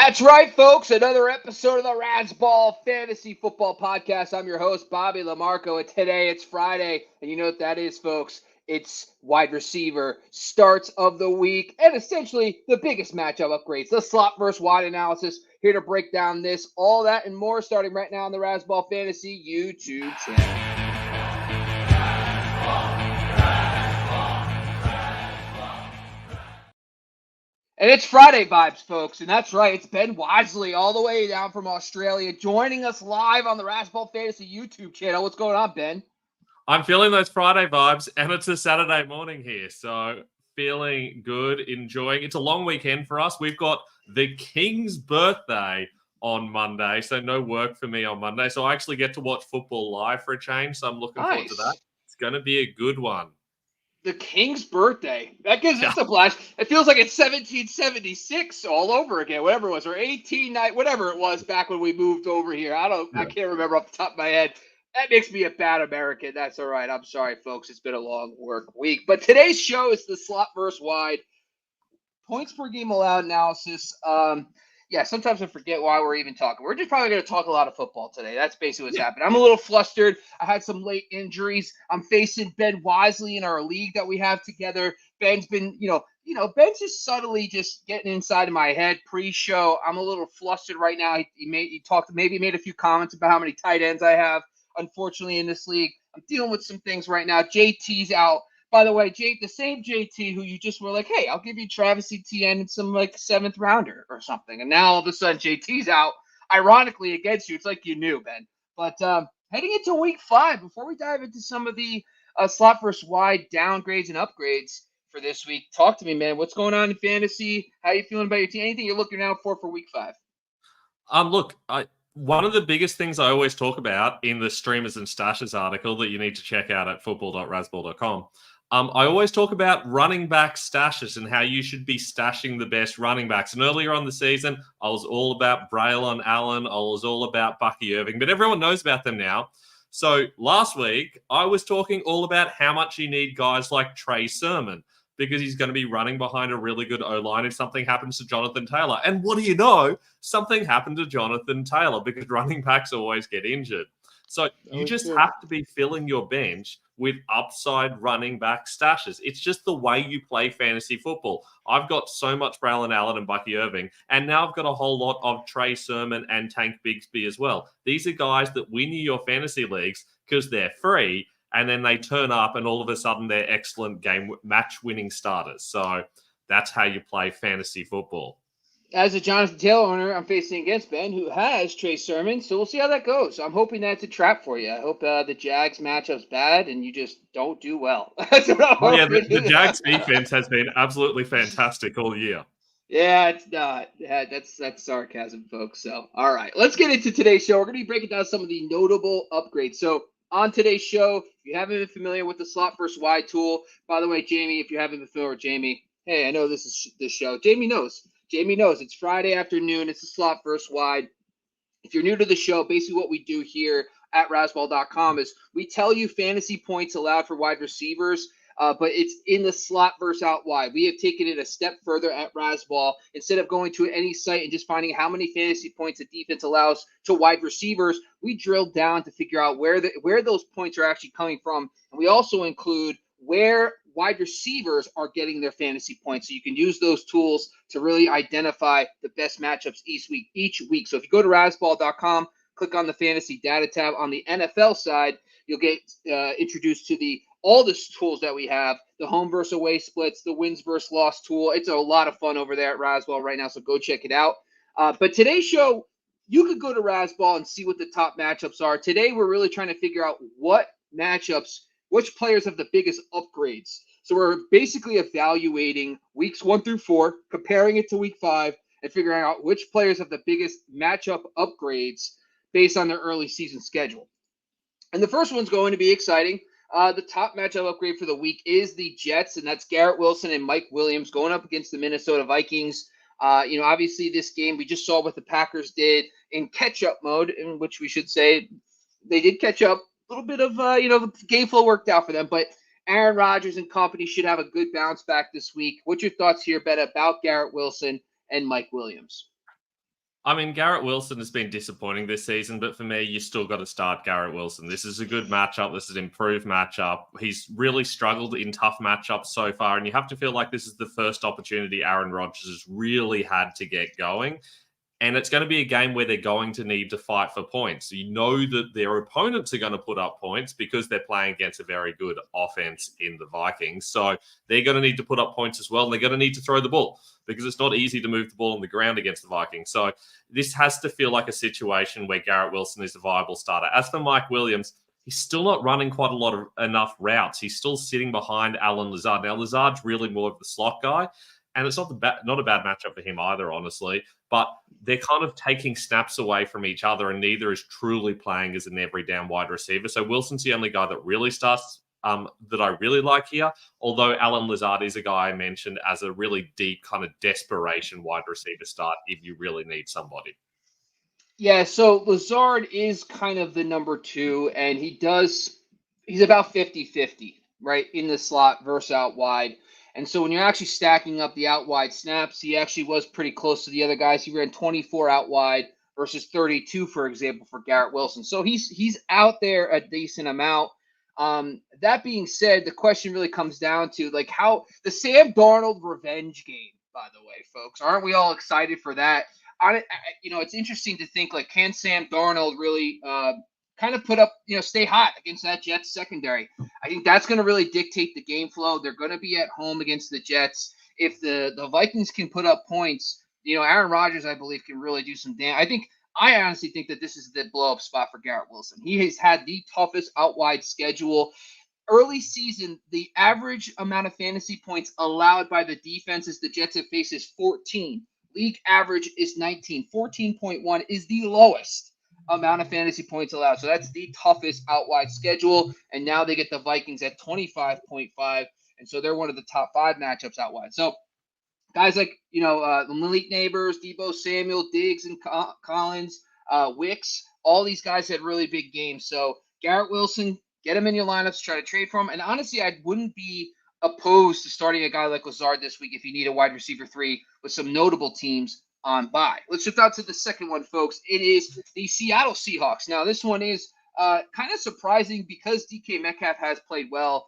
That's right, folks. Another episode of the Razzball Fantasy Football Podcast. I'm your host, Bobby LaMarco, and today it's Friday. And you know what that is, folks? It's wide receiver starts of the week and essentially the biggest matchup upgrades, the slot versus wide analysis. Here to break down this, all that, and more starting right now on the Razzball Fantasy YouTube channel. And it's Friday vibes, folks. And that's right. It's Ben Wasley all the way down from Australia joining us live on the Razzball Fantasy YouTube channel. What's going on, Ben? I'm feeling those Friday vibes, and it's a Saturday morning here. So feeling good, enjoying. It's a long weekend for us. We've got the King's birthday on Monday, so no work for me on Monday. So I actually get to watch football live for a change. So I'm looking forward to that. It's going to be a good one. The King's birthday. That gives us a blast. It feels like it's 1776 all over again, whatever it was, or 1890, whatever it was back when we moved over here. I can't remember off the top of my head. That makes me a bad American. That's all right. I'm sorry, folks. It's been a long work week. But today's show is the slot versus wide points per game allowed analysis. Sometimes I forget why we're even talking. We're just probably going to talk a lot of football today. That's basically what's happening. I'm a little flustered. I had some late injuries. I'm facing Ben Wasley in our league that we have together. Ben's been, Ben's just subtly just getting inside of my head pre-show. I'm a little flustered right now. He made a few comments about how many tight ends I have. Unfortunately, in this league, I'm dealing with some things right now. JT's out. By the way, the same JT who you just were like, hey, I'll give you Travis Etienne and some like 7th rounder or something. And now all of a sudden JT's out, ironically against you. It's like you knew, Ben. But heading into week 5, before we dive into some of the slot versus wide downgrades and upgrades for this week, talk to me, man. What's going on in fantasy? How you feeling about your team? Anything you're looking out for week 5? One of the biggest things I always talk about in the Streamers and Stashes article that you need to check out at football.razzball.com, I always talk about running back stashes and how you should be stashing the best running backs. And earlier on the season, I was all about Braylon Allen. I was all about Bucky Irving, but everyone knows about them now. So last week, I was talking all about how much you need guys like Trey Sermon because he's going to be running behind a really good O-line if something happens to Jonathan Taylor. And what do you know? Something happened to Jonathan Taylor because running backs always get injured. So you just have to be filling your bench with upside running back stashes. It's just the way you play fantasy football. I've got so much Braylon Allen and Bucky Irving, and now I've got a whole lot of Trey Sermon and Tank Bigsby as well. These are guys that win you your fantasy leagues because they're free, and then they turn up and all of a sudden they're excellent game match-winning starters. So that's how you play fantasy football. As a Jonathan Taylor owner, I'm facing against Ben, who has Trey Sermon, so we'll see how that goes. I'm hoping that's a trap for you. I hope the Jags matchup's bad and you just don't do well. The Jags defense has been absolutely fantastic all year. Yeah, it's not. Yeah, that's sarcasm, folks. So, all right, let's get into today's show. We're going to be breaking down some of the notable upgrades. So, on today's show, if you haven't been familiar with the slot versus wide tool, by the way, Jamie, if you haven't been familiar with Jamie, hey, I know this is this show. Jamie knows it's Friday afternoon. It's a slot versus wide. If you're new to the show, basically what we do here at Razzball.com is we tell you fantasy points allowed for wide receivers, but it's in the slot versus out wide. We have taken it a step further at Razzball. Instead of going to any site and just finding how many fantasy points the defense allows to wide receivers, we drill down to figure out where those points are actually coming from. And we also include where wide receivers are getting their fantasy points. So you can use those tools to really identify the best matchups each week. So if you go to Razzball.com, click on the fantasy data tab on the NFL side, you'll get introduced to all the tools that we have, the home versus away splits, the wins versus loss tool. It's a lot of fun over there at Razzball right now, so go check it out. But today's show, you could go to Razzball and see what the top matchups are. Today, we're really trying to figure out which players have the biggest upgrades. So we're basically evaluating weeks 1 through 4, comparing it to week 5, and figuring out which players have the biggest matchup upgrades based on their early season schedule. And the first one's going to be exciting. The top matchup upgrade for the week is the Jets, and that's Garrett Wilson and Mike Williams going up against the Minnesota Vikings. Obviously this game, we just saw what the Packers did in catch-up mode, in which we should say they did catch up. A little bit of, the game flow worked out for them, but Aaron Rodgers and company should have a good bounce back this week. What's your thoughts here, Ben, about Garrett Wilson and Mike Williams? I mean, Garrett Wilson has been disappointing this season, but for me, you still got to start Garrett Wilson. This is a good matchup. This is an improved matchup. He's really struggled in tough matchups so far, and you have to feel like this is the first opportunity Aaron Rodgers has really had to get going. And it's going to be a game where they're going to need to fight for points. So you know that their opponents are going to put up points because they're playing against a very good offense in the Vikings. So they're going to need to put up points as well. And they're going to need to throw the ball because it's not easy to move the ball on the ground against the Vikings. So this has to feel like a situation where Garrett Wilson is a viable starter. As for Mike Williams, he's still not running quite a lot of enough routes. He's still sitting behind Alan Lazard. Now, Lazard's really more of the slot guy. And it's not a bad matchup for him either, honestly. But they're kind of taking snaps away from each other, and neither is truly playing as an every down wide receiver. So Wilson's the only guy that really starts that I really like here. Although Alan Lazard is a guy I mentioned as a really deep kind of desperation wide receiver start if you really need somebody. Yeah, so Lazard is kind of the number 2, and he's about 50-50, right, in the slot versus out wide. And so when you're actually stacking up the out wide snaps, he actually was pretty close to the other guys. He ran 24 out wide versus 32, for example, for Garrett Wilson. So he's out there a decent amount. That being said, the question really comes down to like how the Sam Darnold revenge game, by the way, folks. Aren't we all excited for that? It's interesting to think, like, can Sam Darnold really kind of put up, stay hot against that Jets secondary? I think that's going to really dictate the game flow. They're going to be at home against the Jets. If the Vikings can put up points, Aaron Rodgers, I believe, can really do some damage. I honestly think that this is the blow-up spot for Garrett Wilson. He has had the toughest out-wide schedule. Early season, the average amount of fantasy points allowed by the defenses the Jets have faced is 14. League average is 19. 14.1 is the lowest amount of fantasy points allowed. So that's the toughest out-wide schedule. And now they get the Vikings at 25.5. And so they're one of the top 5 matchups out wide. So guys like, Malik Neighbors, Deebo Samuel, Diggs and Collins, Wicks, all these guys had really big games. So Garrett Wilson, get him in your lineups, try to trade for him. And honestly, I wouldn't be opposed to starting a guy like Lazard this week if you need a wide receiver 3 with some notable teams on bye. Let's shift out to the second one, folks. It is the Seattle Seahawks. Now, this one is kind of surprising because DK Metcalf has played well.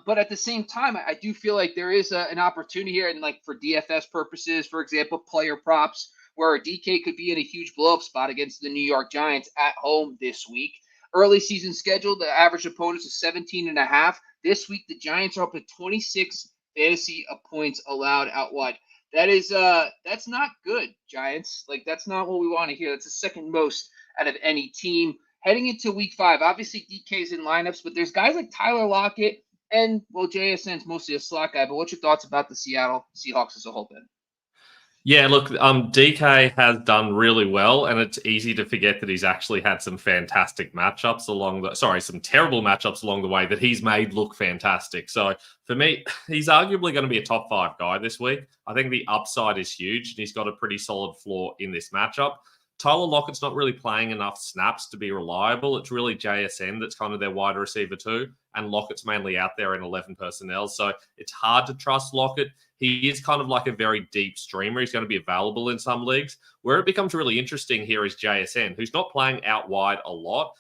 But at the same time, I do feel like there is an opportunity here, and like for DFS purposes, for example, player props, where DK could be in a huge blow-up spot against the New York Giants at home this week. Early season schedule, the average opponents is 17.5. This week, the Giants are up to 26 fantasy points allowed out wide. That's not good, Giants. Like, that's not what we want to hear. That's the second most out of any team. Heading into week 5, obviously DK's in lineups, but there's guys like Tyler Lockett and, well, JSN's mostly a slot guy. But what's your thoughts about the Seattle Seahawks as a whole, Ben? Yeah, look, DK has done really well, and it's easy to forget that he's actually had some fantastic matchups some terrible matchups along the way that he's made look fantastic. So for me, he's arguably going to be a top 5 guy this week. I think the upside is huge, and he's got a pretty solid floor in this matchup. Tyler Lockett's not really playing enough snaps to be reliable. It's really JSN that's kind of their wide receiver too, and Lockett's mainly out there in 11 personnel. So it's hard to trust Lockett. He is kind of like a very deep streamer. He's going to be available in some leagues. Where it becomes really interesting here is JSN, who's not playing out wide a lot,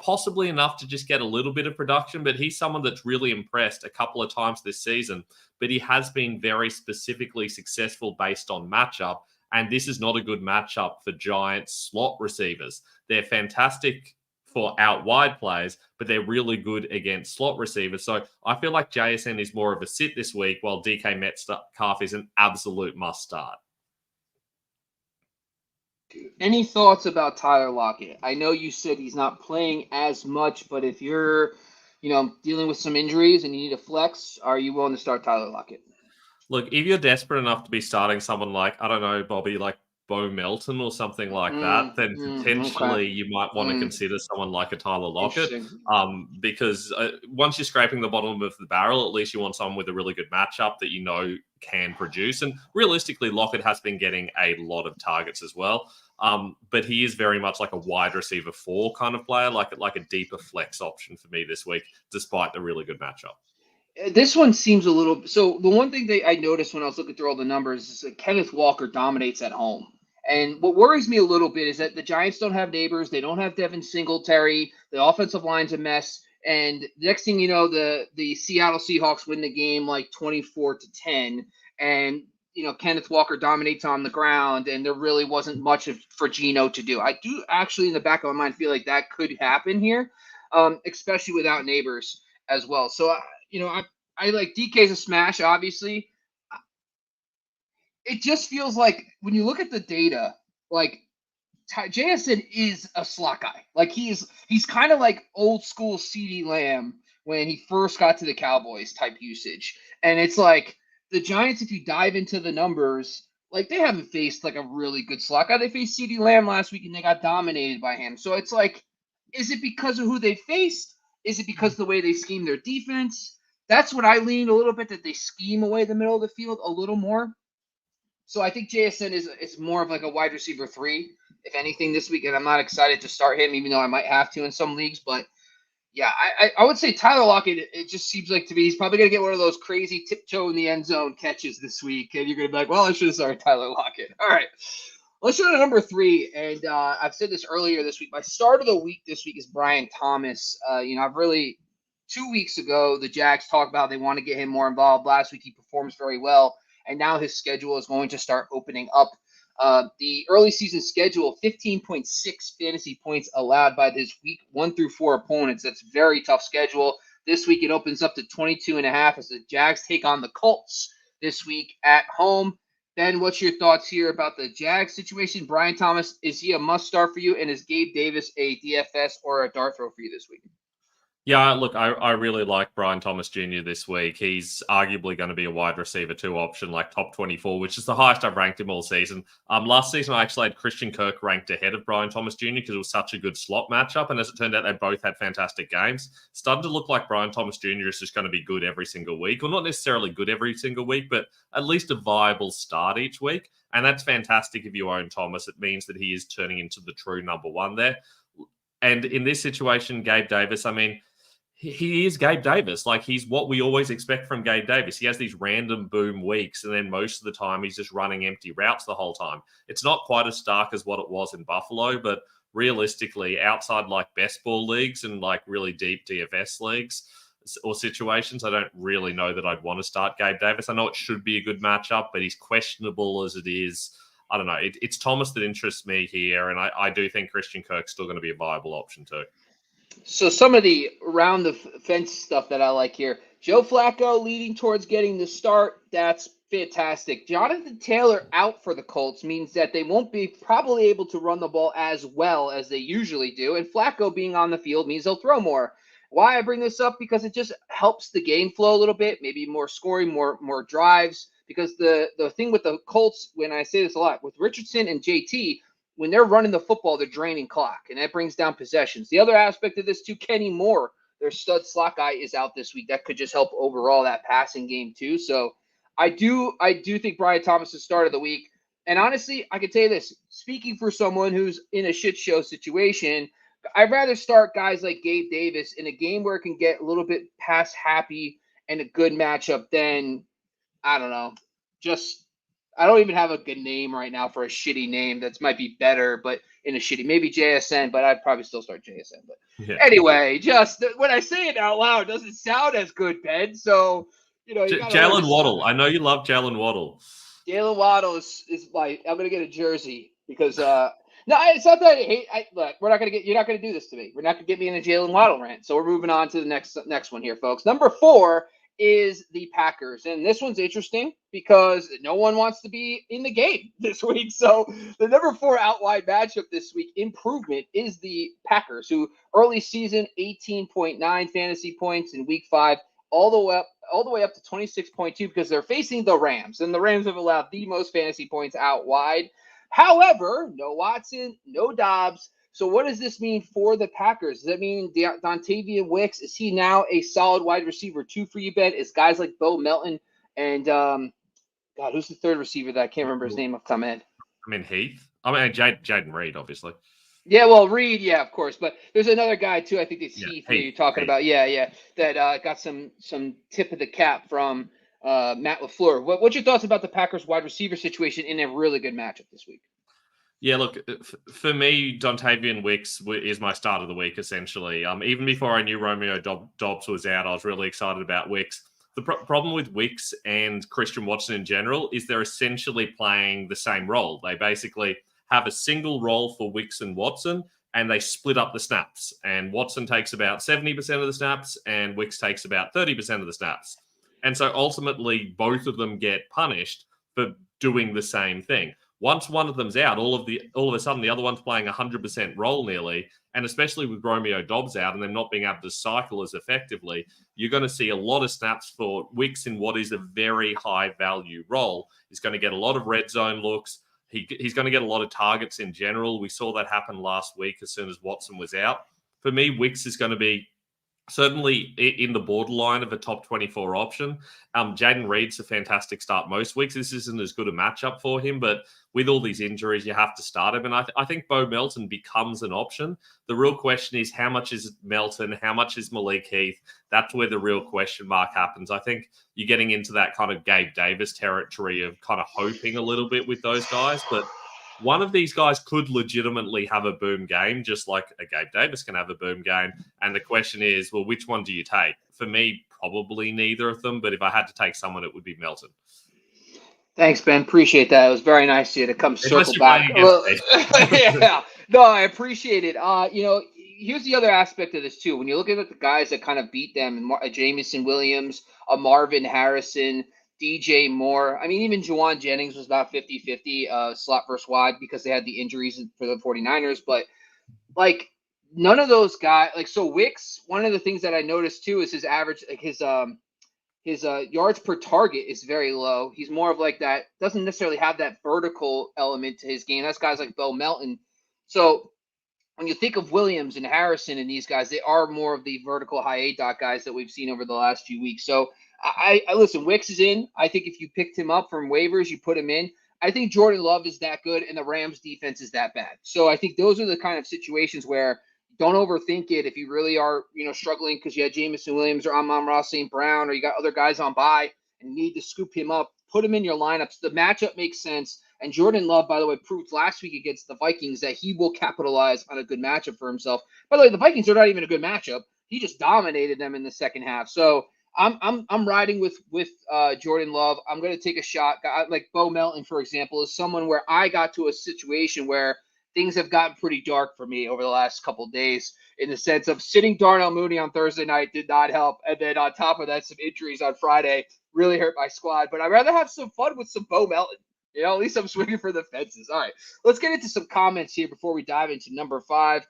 possibly enough to just get a little bit of production, but he's someone that's really impressed a couple of times this season. But he has been very specifically successful based on matchup. And this is not a good matchup for Giants slot receivers. They're fantastic for out wide players, but they're really good against slot receivers. So I feel like JSN is more of a sit this week, while DK Metcalf is an absolute must start. Any thoughts about Tyler Lockett? I know you said he's not playing as much, but if you're, dealing with some injuries and you need a flex, are you willing to start Tyler Lockett? Look, if you're desperate enough to be starting someone like, I don't know, Bobby, like Bo Melton or something like that, then potentially you might want to consider someone like a Tyler Lockett. Because once you're scraping the bottom of the barrel, at least you want someone with a really good matchup that can produce. And realistically, Lockett has been getting a lot of targets as well. But he is very much like a wide receiver 4 kind of player, like a deeper flex option for me this week, despite the really good matchup. This one seems a little – so the one thing that I noticed when I was looking through all the numbers is that Kenneth Walker dominates at home. And what worries me a little bit is that the Giants don't have Neighbors. They don't have Devin Singletary. The offensive line's a mess. And next thing you know, the Seattle Seahawks win the game like 24-10. And, Kenneth Walker dominates on the ground, and there really wasn't much for Geno to do. I do actually, in the back of my mind, feel like that could happen here, especially without Neighbors as well. So, I like DK's a smash, obviously. It just feels like when you look at the data, like JSN is a slot guy. Like he's kind of like old school CeeDee Lamb when he first got to the Cowboys type usage. And it's like the Giants, if you dive into the numbers, like they haven't faced like a really good slot guy. They faced CeeDee Lamb last week and they got dominated by him. So it's like, is it because of who they faced? Is it because of the way they scheme their defense? That's what I lean a little bit, that they scheme away the middle of the field a little more. So I think JSN is more of like a wide receiver 3, if anything, this week. And I'm not excited to start him, even though I might have to in some leagues. But yeah, I would say Tyler Lockett, it just seems like to me, he's probably going to get one of those crazy tiptoe in the end zone catches this week. And you're going to be like, well, I should have started Tyler Lockett. All right. Let's go to number 3. And I've said this earlier this week. My start of the week this week is Brian Thomas. I've really 2 weeks ago, the Jags talked about they want to get him more involved. Last week, he performs very well. And now his schedule is going to start opening up. The early season schedule, 15.6 fantasy points allowed by his week 1 through 4 opponents. That's a very tough schedule. This week, it opens up to 22.5 as the Jags take on the Colts this week at home. Ben, what's your thoughts here about the Jags situation? Brian Thomas, is he a must start for you? And is Gabe Davis a DFS or a dart throw for you this week? Yeah, look, I really like Brian Thomas Jr. this week. He's arguably going to be a wide receiver 2 option, like top 24, which is the highest I've ranked him all season. Last season, I actually had Christian Kirk ranked ahead of Brian Thomas Jr. because it was such a good slot matchup. And as it turned out, they both had fantastic games. Starting to look like Brian Thomas Jr. is just going to be good every single week. Well, not necessarily good every single week, but at least a viable start each week. And that's fantastic if you own Thomas. It means that he is turning into the true number 1 there. And in this situation, Gabe Davis, I mean, he is Gabe Davis. Like, he's what we always expect from Gabe Davis. He has these random boom weeks, and then most of the time he's just running empty routes the whole time. It's not quite as stark as what it was in Buffalo, but realistically, outside like best ball leagues and like really deep DFS leagues or situations, I don't really know that I'd want to start Gabe Davis. I know it should be a good matchup, but he's questionable as it is. I don't know. It's Thomas that interests me here, and I do think Christian Kirk's still going to be a viable option too. So some of the around the fence stuff that I like here. Joe Flacco leading towards getting the start. That's fantastic. Jonathan Taylor out for the Colts means that they won't be probably able to run the ball as well as they usually do. And Flacco being on the field means they'll throw more. Why I bring this up? Because it just helps the game flow a little bit, maybe more scoring, more drives. Because the thing with the Colts, when I say this a lot, with Richardson and JT, when they're running the football, they're draining clock, and that brings down possessions. The other aspect of this, too, Kenny Moore, their stud slot guy, is out this week. That could just help overall that passing game, too. So I do think Brian Thomas is start of the week. And honestly, I can tell you this, speaking for someone who's in a shit show situation, I'd rather start guys like Gabe Davis in a game where it can get a little bit pass happy and a good matchup than, I don't know, I don't even have a good name right now for a shitty name that might be better, but in a shitty, maybe JSN, but I'd probably still start JSN. But anyway, just when I say it out loud, it doesn't sound as good, Ben. So, you Jalen Waddle. I know you love Jalen Waddle. Jalen Waddle is like, I'm going to get a jersey because, no, it's not that I hate. Look, you're not going to do this to me. We're not going to get me in a Jalen Waddle rant. So we're moving on to the next one here, folks. Number 4 is the Packers. And this one's interesting because no one wants to be in the game this week. So the number 4 out wide matchup this week, improvement, is the Packers, who early season 18.9 fantasy points in week 5, all the way up to 26.2 because they're facing the Rams. And the Rams have allowed the most fantasy points out wide. However, no Watson, no Dobbs. So what does this mean for the Packers? Does that mean Dontavian Wicks, is he now a solid wide receiver 2 for you, Ben? Is guys like Bo Melton and, God, who's the third receiver that I can't remember his name off the top of my head? Heath. Jaden Reed, obviously. Yeah, well, Reed, yeah, of course. But there's another guy, too, I think it's Heath you're talking about. Yeah, that got some tip of the cap from Matt LaFleur. What's your thoughts about the Packers wide receiver situation in a really good matchup this week? Yeah, look, for me, Dontavian Wicks is my start of the week, essentially. Even before I knew Romeo Dobbs was out, I was really excited about Wicks. The problem with Wicks and Christian Watson in general is they're essentially playing the same role. They basically have a single role for Wicks and Watson, and they split up the snaps. And Watson takes about 70% of the snaps, and Wicks takes about 30% of the snaps. And so ultimately, both of them get punished for doing the same thing. Once one of them's out, all of a sudden the other one's playing 100% role nearly, and especially with Romeo Dobbs out and them not being able to cycle as effectively, you're going to see a lot of snaps for Wicks in what is a very high value role. He's going to get a lot of red zone looks. He's going to get a lot of targets in general. We saw that happen last week as soon as Watson was out. For me, Wicks is going to be certainly in the borderline of a top 24 option. Jaden Reed's a fantastic start most weeks. This isn't as good a matchup for him, but with all these injuries, you have to start him. And I think Bo Melton becomes an option. The real question is how much is Melton? How much is Malik Heath? That's where the real question mark happens. I think you're getting into that kind of Gabe Davis territory of kind of hoping a little bit with those guys, but one of these guys could legitimately have a boom game, just like a Gabe Davis can have a boom game. And the question is, well, which one do you take? For me, probably neither of them. But if I had to take someone, it would be Melton. Thanks, Ben. Appreciate that. It was very nice of you to come circle back. Yeah, no, I appreciate it. Here's the other aspect of this too. When you look at the guys that kind of beat them, Jamison Williams, Marvin Harrison, DJ Moore. I mean, even Juwan Jennings was about 50-50 slot versus wide because they had the injuries for the 49ers. But, like, none of those guys – like, so Wicks, one of the things that I noticed too is his average – like his yards per target is very low. He's more of like that – doesn't necessarily have that vertical element to his game. That's guys like Bo Melton. So when you think of Williams and Harrison and these guys, they are more of the vertical high A dot guys that we've seen over the last few weeks. So – I listen, Wicks is in. I think if you picked him up from waivers, you put him in. I think Jordan Love is that good and the Rams defense is that bad. So I think those are the kind of situations where don't overthink it. If you really are, struggling because you had Jamison Williams or Amon-Ra St. Brown, or you got other guys on bye and need to scoop him up, put him in your lineups. The matchup makes sense. And Jordan Love, by the way, proved last week against the Vikings that he will capitalize on a good matchup for himself. By the way, the Vikings are not even a good matchup. He just dominated them in the second half. So I'm riding with Jordan Love. I'm going to take a shot. Like Bo Melton, for example, is someone where I got to a situation where things have gotten pretty dark for me over the last couple of days in the sense of sitting Darnell Mooney on Thursday night did not help. And then on top of that, some injuries on Friday really hurt my squad. But I'd rather have some fun with some Bo Melton. At least I'm swinging for the fences. All right, let's get into some comments here before we dive into number 5.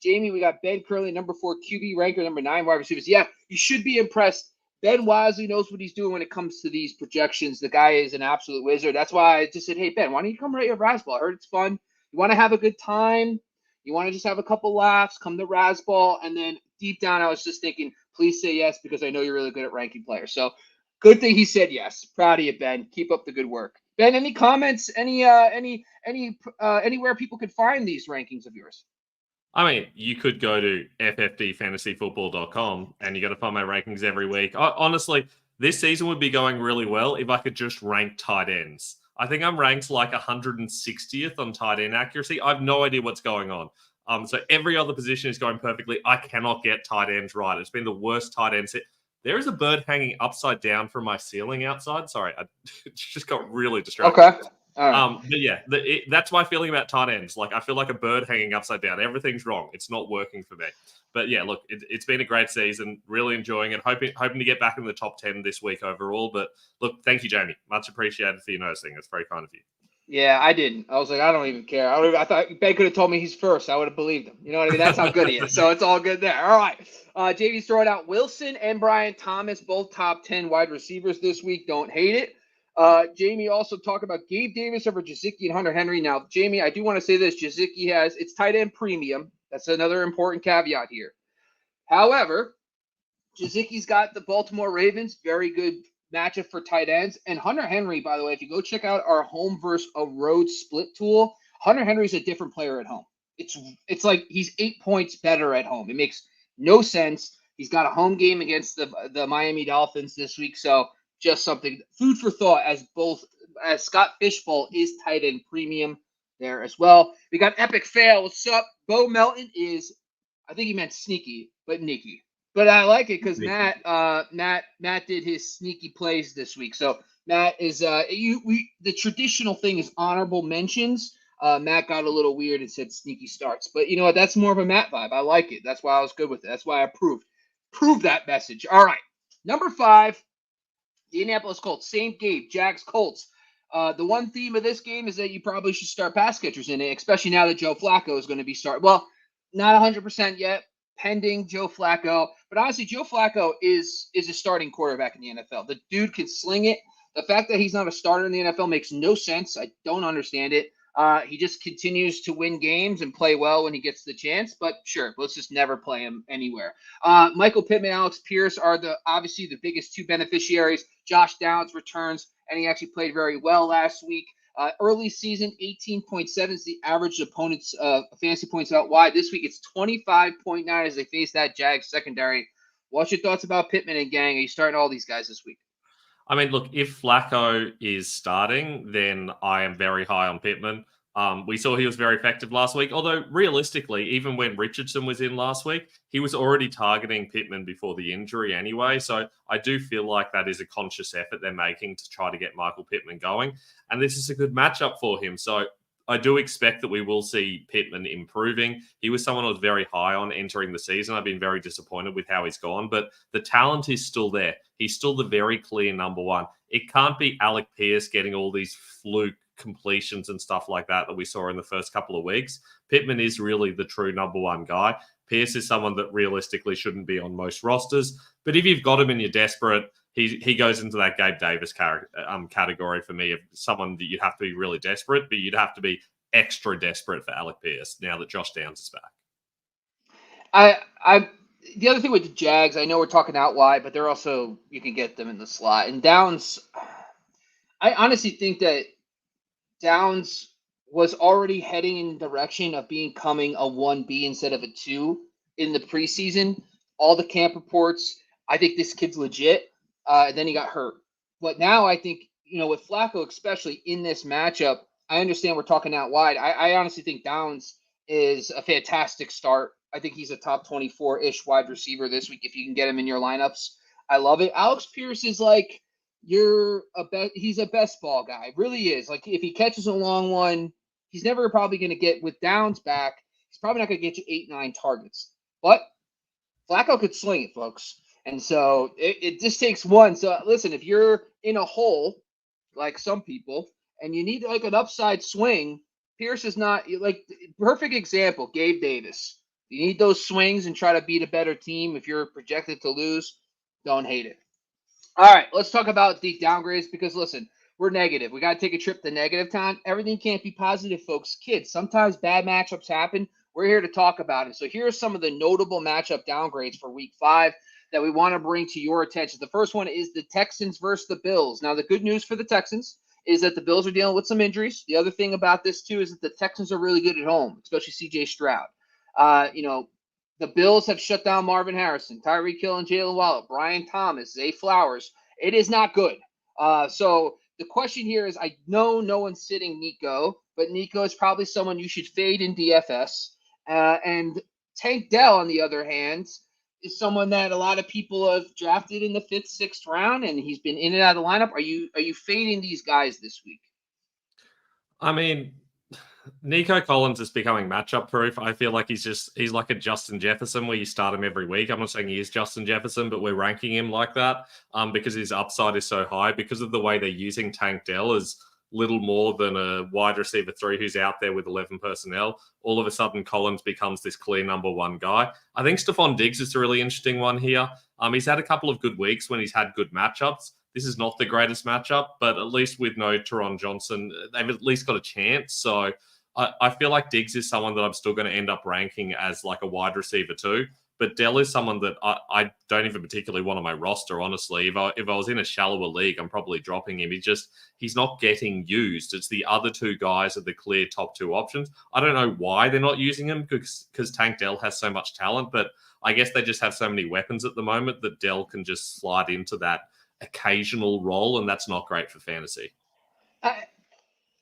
Jamie, we got Ben Curley, number 4 QB ranker, number 9 wide receivers. Yeah, you should be impressed. Ben Wasley knows what he's doing when it comes to these projections. The guy is an absolute wizard. That's why I just said, hey, Ben, why don't you come right at Razzball? I heard it's fun. You want to have a good time? You want to just have a couple laughs? Come to Razzball. And then deep down, I was just thinking, please say yes because I know you're really good at ranking players. So good thing he said yes. Proud of you, Ben. Keep up the good work. Ben, any comments? Anywhere people could find these rankings of yours? I mean, you could go to ffdfantasyfootball.com and you got to find my rankings every week. Honestly, this season would be going really well if I could just rank tight ends. I think I'm ranked like 160th on tight end accuracy. I have no idea what's going on. So every other position is going perfectly. I cannot get tight ends right. It's been the worst tight end set. There is a bird hanging upside down from my ceiling outside. Sorry, I just got really distracted. Okay. All right. But yeah, that's my feeling about tight ends. Like, I feel like a bird hanging upside down. Everything's wrong. It's not working for me. But yeah, look, it's been a great season. Really enjoying it. Hoping to get back in the top 10 this week overall. But look, thank you, Jamie. Much appreciated for you noticing. It's very kind of you. Yeah, I didn't. I was like, I don't even care. I thought Ben could have told me he's first. I would have believed him. You know what I mean? That's how good he is. So it's all good there. All right. JV's throwing out Wilson and Brian Thomas, both top 10 wide receivers this week. Don't hate it. Jamie also talked about Gabe Davis over Gesicki and Hunter Henry. Now, Jamie, I do want to say this. Gesicki it's tight end premium. That's another important caveat here. However, Gesicki's got the Baltimore Ravens, very good matchup for tight ends. And Hunter Henry, by the way, if you go check out our home versus a road split tool, Hunter Henry's a different player at home. It's like he's 8 points better at home. It makes no sense. He's got a home game against the Miami Dolphins this week. So just something, food for thought, as Scott Fishbowl is tight end premium. there as well. We got Epic Fail. What's up? Bo Melton is, I think he meant sneaky, but Nikki. But I like it because Matt did his sneaky plays this week. So Matt is the traditional thing is honorable mentions. Matt got a little weird and said sneaky starts, but you know what? That's more of a Matt vibe. I like it. That's why I was good with it. That's why I proved that message. All right, number 5, the Indianapolis Colts. Same game, Jags Colts. The one theme of this game is that you probably should start pass catchers in it, especially now that Joe Flacco is going to be starting. Well, not 100% yet, pending Joe Flacco. But honestly, Joe Flacco is a starting quarterback in the NFL. The dude can sling it. The fact that he's not a starter in the NFL makes no sense. I don't understand it. He just continues to win games and play well when he gets the chance. But sure, let's just never play him anywhere. Michael Pittman, Alex Pierce are obviously the biggest two beneficiaries. Josh Downs returns, and he actually played very well last week. Early season, 18.7 is the average opponent's fantasy points out wide. This week, it's 25.9 as they face that Jags secondary. What's your thoughts about Pittman and gang? Are you starting all these guys this week? I mean, look, if Flacco is starting, then I am very high on Pittman. We saw he was very effective last week, although realistically, even when Richardson was in last week, he was already targeting Pittman before the injury anyway. So I do feel like that is a conscious effort they're making to try to get Michael Pittman going. And this is a good matchup for him. So I do expect that we will see Pittman improving. He was someone I was very high on entering the season. I've been very disappointed with how he's gone, but the talent is still there. He's still the very clear number one. It can't be Alec Pierce getting all these fluke completions and stuff like that we saw in the first couple of weeks. Pittman is really the true number one guy. Pierce is someone that realistically shouldn't be on most rosters, but if you've got him and you're desperate, he goes into that Gabe Davis category for me of someone that you'd have to be really desperate, but you'd have to be extra desperate for Alec Pierce now that Josh Downs is back. The other thing with the Jags, I know we're talking out wide, but they're also, you can get them in the slot. And Downs, I honestly think that Downs was already heading in the direction of becoming a 1B instead of a 2 in the preseason. All the camp reports, I think this kid's legit. Then he got hurt. But now I think, with Flacco, especially in this matchup, I understand we're talking out wide. I honestly think Downs is a fantastic start. I think he's a top 24-ish wide receiver this week if you can get him in your lineups. I love it. Alex Pierce is like, he's a best ball guy. Really is. Like, if he catches a long one, he's never probably going to get, with Downs back, he's probably not going to get you 8-9 targets. But Flacco could sling it, folks. And so it just takes one. So listen, if you're in a hole, like some people, and you need like an upside swing, Pierce is not, like, perfect example, Gabe Davis. You need those swings and try to beat a better team. If you're projected to lose, don't hate it. All right, let's talk about the downgrades because, listen, we're negative. We got to take a trip to negative time. Everything can't be positive, folks. Kids, sometimes bad matchups happen. We're here to talk about it. So here are some of the notable matchup downgrades for Week 5 that we want to bring to your attention. The first one is the Texans versus the Bills. Now, the good news for the Texans is that the Bills are dealing with some injuries. The other thing about this, too, is that the Texans are really good at home, especially C.J. Stroud. The Bills have shut down Marvin Harrison, Tyreek Hill, and Jalen Waddle, Brian Thomas, Zay Flowers. It is not good. So the question here is, I know no one's sitting Nico, but Nico is probably someone you should fade in DFS. And Tank Dell, on the other hand, is someone that a lot of people have drafted in the 5th, 6th round, and he's been in and out of the lineup. Are you fading these guys this week? I mean, Nico Collins is becoming matchup proof. I feel like he's like a Justin Jefferson where you start him every week. I'm not saying he is Justin Jefferson, but we're ranking him like that because his upside is so high because of the way they're using Tank Dell as little more than a wide receiver 3 who's out there with 11 personnel. All of a sudden, Collins becomes this clear number one guy. I think Stephon Diggs is a really interesting one here. He's had a couple of good weeks when he's had good matchups. This is not the greatest matchup, but at least with no Teron Johnson, they've at least got a chance. So I feel like Diggs is someone that I'm still going to end up ranking as like a wide receiver too. But Dell is someone that I don't even particularly want on my roster, honestly. If I was in a shallower league, I'm probably dropping him. He's not getting used. It's the other two guys are the clear top 2 options. I don't know why they're not using him because Tank Dell has so much talent, but I guess they just have so many weapons at the moment that Dell can just slide into that occasional role, and that's not great for fantasy.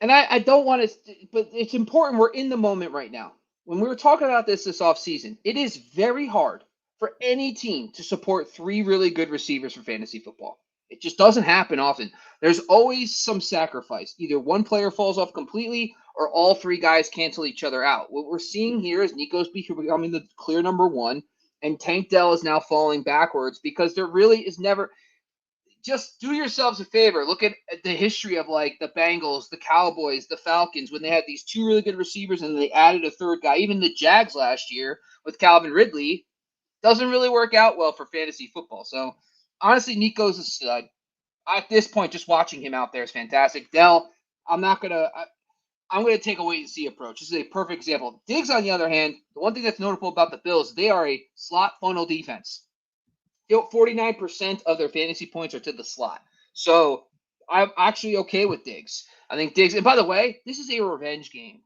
And I don't want to, but it's important. We're in the moment right now. When we were talking about this offseason, it is very hard for any team to support three really good receivers for fantasy football. It just doesn't happen often. There's always some sacrifice. Either one player falls off completely or all three guys cancel each other out. What we're seeing here is Nico's becoming the clear number one, and Tank Dell is now falling backwards because there really is never – just do yourselves a favor. Look at the history of like the Bengals, the Cowboys, the Falcons, when they had these two really good receivers and they added a third guy. Even the Jags last year with Calvin Ridley doesn't really work out well for fantasy football. So honestly, Nico's a stud. At this point, just watching him out there is fantastic. Dell, I'm gonna take a wait and see approach. This is a perfect example. Diggs, on the other hand, the one thing that's notable about the Bills, they are a slot funnel defense. 49% of their fantasy points are to the slot. So I'm actually okay with Diggs. I think Diggs, and by the way, this is a revenge game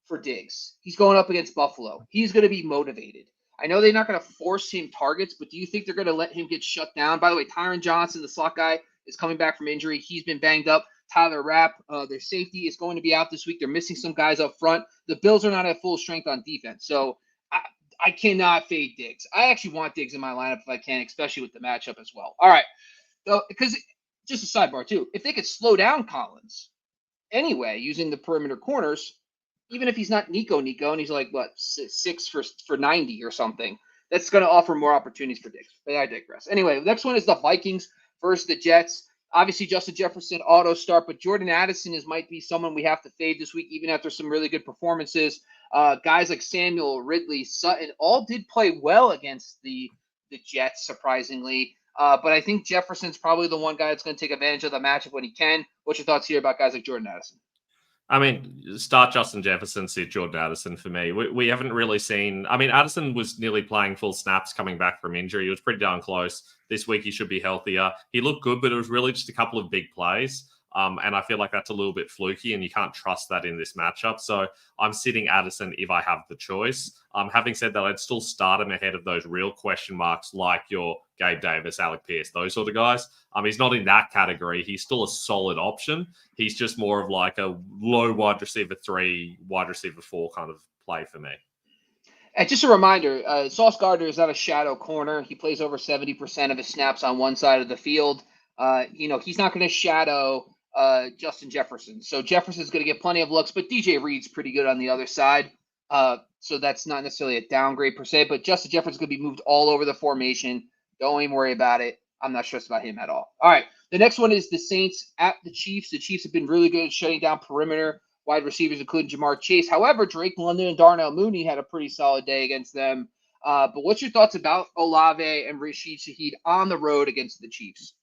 for Diggs. He's going up against Buffalo. He's going to be motivated. I know they're not going to force him targets, but do you think they're going to let him get shut down? By the way, Tyron Johnson, the slot guy, is coming back from injury. He's been banged up. Tyler Rapp, their safety, is going to be out this week. They're missing some guys up front. The Bills are not at full strength on defense. So I cannot fade Diggs. I actually want Diggs in my lineup if I can, especially with the matchup as well. All right. So, because just a sidebar, too, if they could slow down Collins anyway using the perimeter corners, even if he's not Nico and he's like, what, 6 for 90 or something, that's going to offer more opportunities for Diggs. But I digress. Anyway, the next one is the Vikings versus the Jets. Obviously, Justin Jefferson auto start, but Jordan Addison might be someone we have to fade this week, even after some really good performances. Guys like Samuel, Ridley, Sutton all did play well against the Jets, surprisingly. But I think Jefferson's probably the one guy that's going to take advantage of the matchup when he can. What's your thoughts here about guys like Jordan Addison? I mean, start Justin Jefferson, sit Jordan Addison for me. We haven't really seen. I mean, Addison was nearly playing full snaps coming back from injury. He was pretty darn close. This week he should be healthier. He looked good, but it was really just a couple of big plays. And I feel like that's a little bit fluky, and you can't trust that in this matchup. So I'm sitting Addison if I have the choice. Having said that, I'd still start him ahead of those real question marks like your Gabe Davis, Alec Pierce, those sort of guys. He's not in that category. He's still a solid option. He's just more of like a low wide receiver 3, wide receiver 4 kind of play for me. And just a reminder, Sauce Gardner is not a shadow corner. He plays over 70% of his snaps on one side of the field. He's not going to shadow Justin Jefferson. So Jefferson's going to get plenty of looks, but DJ Reed's pretty good on the other side. So that's not necessarily a downgrade per se, but Justin Jefferson's going to be moved all over the formation. Don't even worry about it. I'm not stressed about him at all. All right. The next one is the Saints at the Chiefs. The Chiefs have been really good at shutting down perimeter wide receivers, including Jamar Chase. However, Drake London and Darnell Mooney had a pretty solid day against them. But what's your thoughts about Olave and Rashid Shaheed on the road against the Chiefs?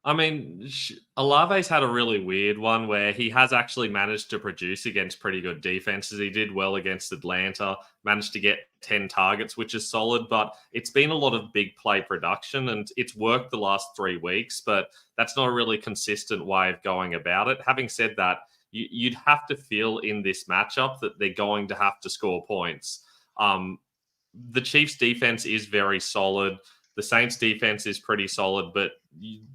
I mean, Olave's had a really weird one where he has actually managed to produce against pretty good defenses. He did well against Atlanta, managed to get 10 targets, which is solid, but it's been a lot of big play production and it's worked the last 3 weeks, but that's not a really consistent way of going about it. Having said that, you'd have to feel in this matchup that they're going to have to score points. The Chiefs' defense is very solid. The Saints' defense is pretty solid, but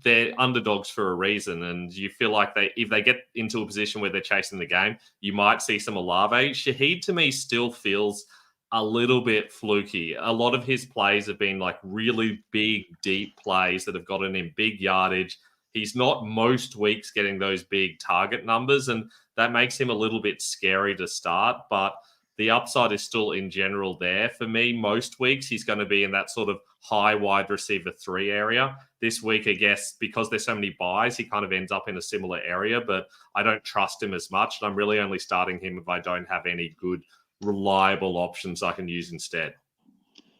they're underdogs for a reason. And you feel like if they get into a position where they're chasing the game, you might see some Olave. Shaheed, to me, still feels a little bit fluky. A lot of his plays have been like really big, deep plays that have gotten him big yardage. He's not most weeks getting those big target numbers, and that makes him a little bit scary to start. But the upside is still in general there. For me, most weeks he's going to be in that sort of high wide receiver 3 area. This week, I guess, because there's so many buys, he kind of ends up in a similar area, but I don't trust him as much. And I'm really only starting him if I don't have any good, reliable options I can use instead.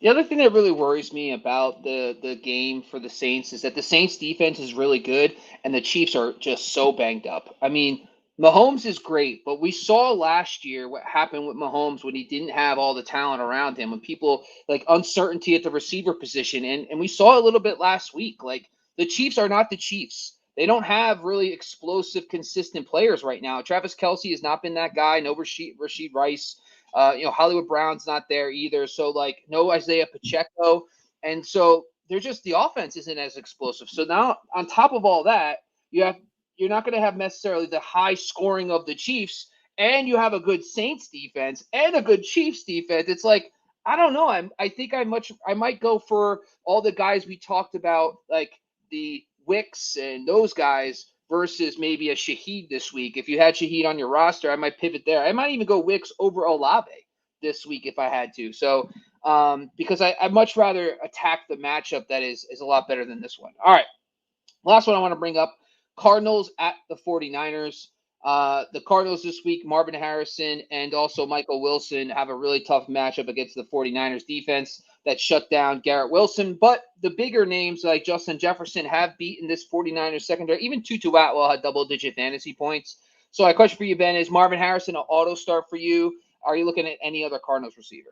The other thing that really worries me about the game for the Saints is that the Saints defense is really good and the Chiefs are just so banged up. I mean, Mahomes is great, but we saw last year what happened with Mahomes when he didn't have all the talent around him, when people like uncertainty at the receiver position. And we saw a little bit last week. Like the Chiefs are not the Chiefs. They don't have really explosive, consistent players right now. Travis Kelce has not been that guy. No Rashid Rice. Hollywood Brown's not there either. So like no Isaiah Pacheco. And so they're just, the offense isn't as explosive. So now on top of all that, you have you're not going to have necessarily the high scoring of the Chiefs, and you have a good Saints defense and a good Chiefs defense. It's like, I don't know. I think I might go for all the guys we talked about, like the Wicks and those guys versus maybe a Shaheed this week. If you had Shaheed on your roster, I might pivot there. I might even go Wicks over Olave this week if I had to. So because I'd much rather attack the matchup that is a lot better than this one. All right. Last one I want to bring up, Cardinals at the 49ers. The Cardinals this week, Marvin Harrison and also Michael Wilson have a really tough matchup against the 49ers defense that shut down Garrett Wilson. But the bigger names like Justin Jefferson have beaten this 49ers secondary. Even Tutu Atwell had double-digit fantasy points. So my question for you, Ben, is Marvin Harrison an auto start for you? Are you looking at any other Cardinals receiver?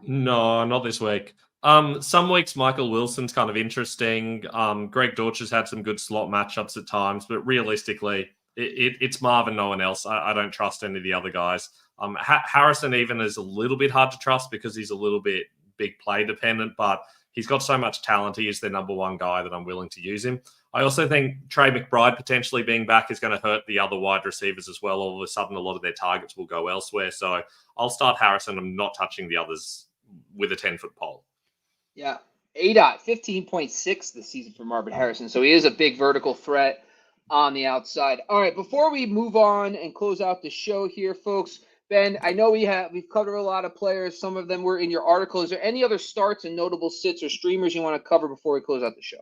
No, not this week. Some weeks Michael Wilson's kind of interesting. Greg Dortch has had some good slot matchups at times, but realistically, it's Marvin, no one else. I don't trust any of the other guys. Harrison even is a little bit hard to trust because he's a little bit big play dependent, but he's got so much talent. He is their number one guy that I'm willing to use him. I also think Trey McBride potentially being back is going to hurt the other wide receivers as well. All of a sudden, a lot of their targets will go elsewhere. So I'll start Harrison. I'm not touching the others with a 10-foot pole. Yeah. ADOT, 15.6 this season for Marvin Harrison. So he is a big vertical threat on the outside. All right, before we move on and close out the show here, folks, Ben, I know we've covered a lot of players. Some of them were in your article. Is there any other starts and notable sits or streamers you want to cover before we close out the show?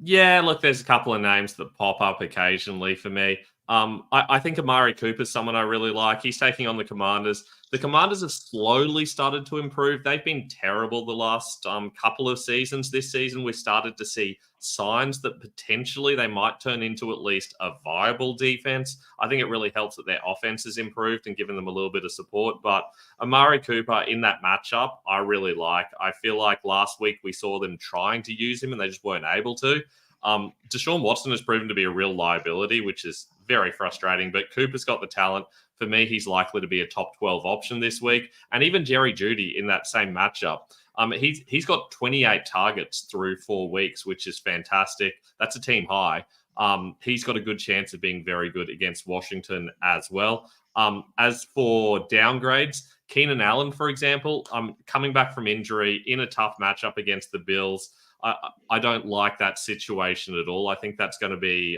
Yeah, look, there's a couple of names that pop up occasionally for me. I think Amari Cooper's someone I really like. He's taking on the Commanders. The Commanders have slowly started to improve. They've been terrible the last couple of seasons. This season, we started to see signs that potentially they might turn into at least a viable defense. I think it really helps that their offense has improved and given them a little bit of support. But Amari Cooper in that matchup, I really like. I feel like last week we saw them trying to use him and they just weren't able to. Deshaun Watson has proven to be a real liability, which is very frustrating, but Cooper's got the talent. For me, he's likely to be a top 12 option this week. And even Jerry Jeudy in that same matchup. He's got 28 targets through 4 weeks, which is fantastic. That's a team high. He's got a good chance of being very good against Washington as well. As for downgrades, Keenan Allen, for example, coming back from injury in a tough matchup against the Bills. I don't like that situation at all. I think that's going to be,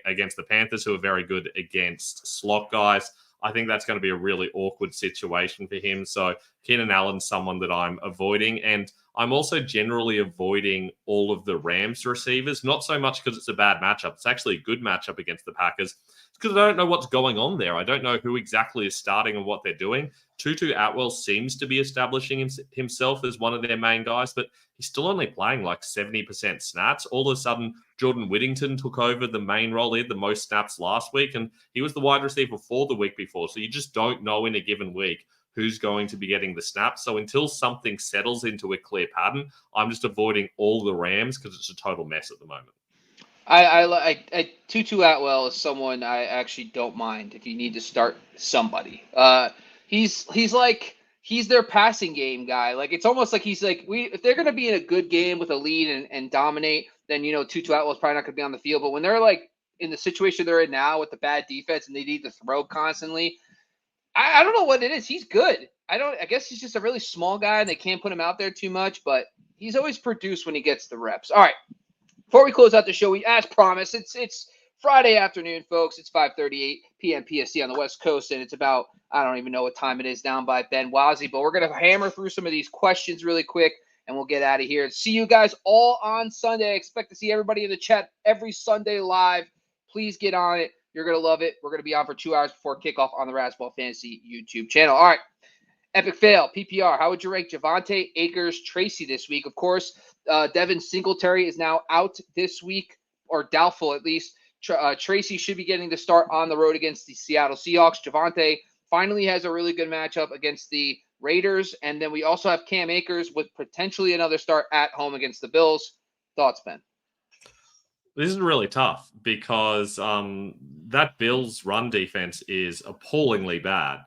against the Panthers, who are very good against slot guys. I think that's going to be a really awkward situation for him. So Keenan Allen's someone that I'm avoiding. And I'm also generally avoiding all of the Rams receivers, not so much because it's a bad matchup. It's actually a good matchup against the Packers. It's because I don't know what's going on there. I don't know who exactly is starting and what they're doing. Tutu Atwell seems to be establishing himself as one of their main guys, but he's still only playing like 70% snaps. All of a sudden, Jordan Whittington took over the main role. He had the most snaps last week, and he was the wide receiver for the week before. So you just don't know in a given week who's going to be getting the snaps. So until something settles into a clear pattern, I'm just avoiding all the Rams because it's a total mess at the moment. Tutu Atwell is someone I actually don't mind if you need to start somebody. He's their passing game guy. Like, it's almost like if they're going to be in a good game with a lead and dominate, then Tutu Atwell is probably not going to be on the field. But when they're like in the situation they're in now with the bad defense and they need to throw constantly, I don't know what it is. He's good. I guess he's just a really small guy and they can't put him out there too much, but he's always produced when he gets the reps. All right. Before we close out the show, as promised, it's Friday afternoon, folks. It's 5:38 p.m. PST on the West Coast, and it's about, I don't even know what time it is down by Ben Wasley, but we're going to hammer through some of these questions really quick, and we'll get out of here. See you guys all on Sunday. I expect to see everybody in the chat every Sunday live. Please get on it. You're going to love it. We're going to be on for 2 hours before kickoff on the Razzball Fantasy YouTube channel. All right. Epic fail, PPR. How would you rank Javonte, Akers, Tracy this week? Of course, Devin Singletary is now out this week, or doubtful at least. Tracy should be getting the start on the road against the Seattle Seahawks. Javonte finally has a really good matchup against the Raiders. And then we also have Cam Akers with potentially another start at home against the Bills. Thoughts, Ben? This is really tough because that Bills run defense is appallingly bad.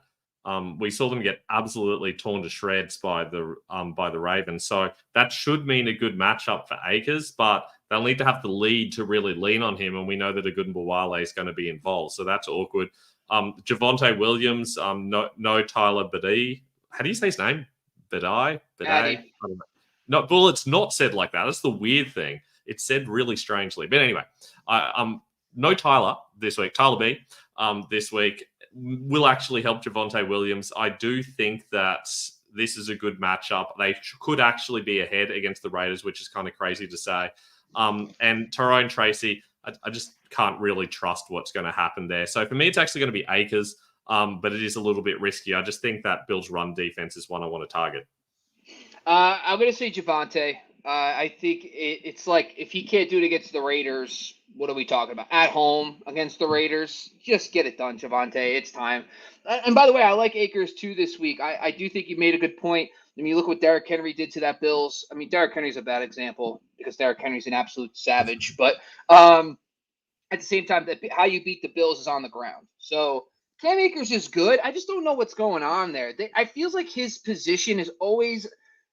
We saw them get absolutely torn to shreds by the Ravens. So that should mean a good matchup for Akers, but They'll need to have the lead to really lean on him, and we know that Ogunbowale is going to be involved, so that's awkward. Javonte Williams, no Tyler Badie. How do you say his name? Badie? I don't know. No, well, it's not said like that. That's the weird thing. It's said really strangely. But anyway, no Tyler this week. Tyler B this week will actually help Javonte Williams. I do think that this is a good matchup. They could actually be ahead against the Raiders, which is kind of crazy to say. And Tyrone Tracy, I just can't really trust what's going to happen there. So for me, it's actually going to be Akers, but it is a little bit risky. I just think that Bills' run defense is one I want to target. I'm going to say Javonte. I think it's like if he can't do it against the Raiders, what are we talking about? At home against the Raiders, just get it done, Javonte. It's time. And by the way, I like Akers too this week. I do think you made a good point. I mean, you look what Derrick Henry did to that Bills. I mean, Derrick Henry's a bad example because Derrick Henry's an absolute savage. But at the same time, how you beat the Bills is on the ground. So Cam Akers is good. I just don't know what's going on there. I feels like his position is always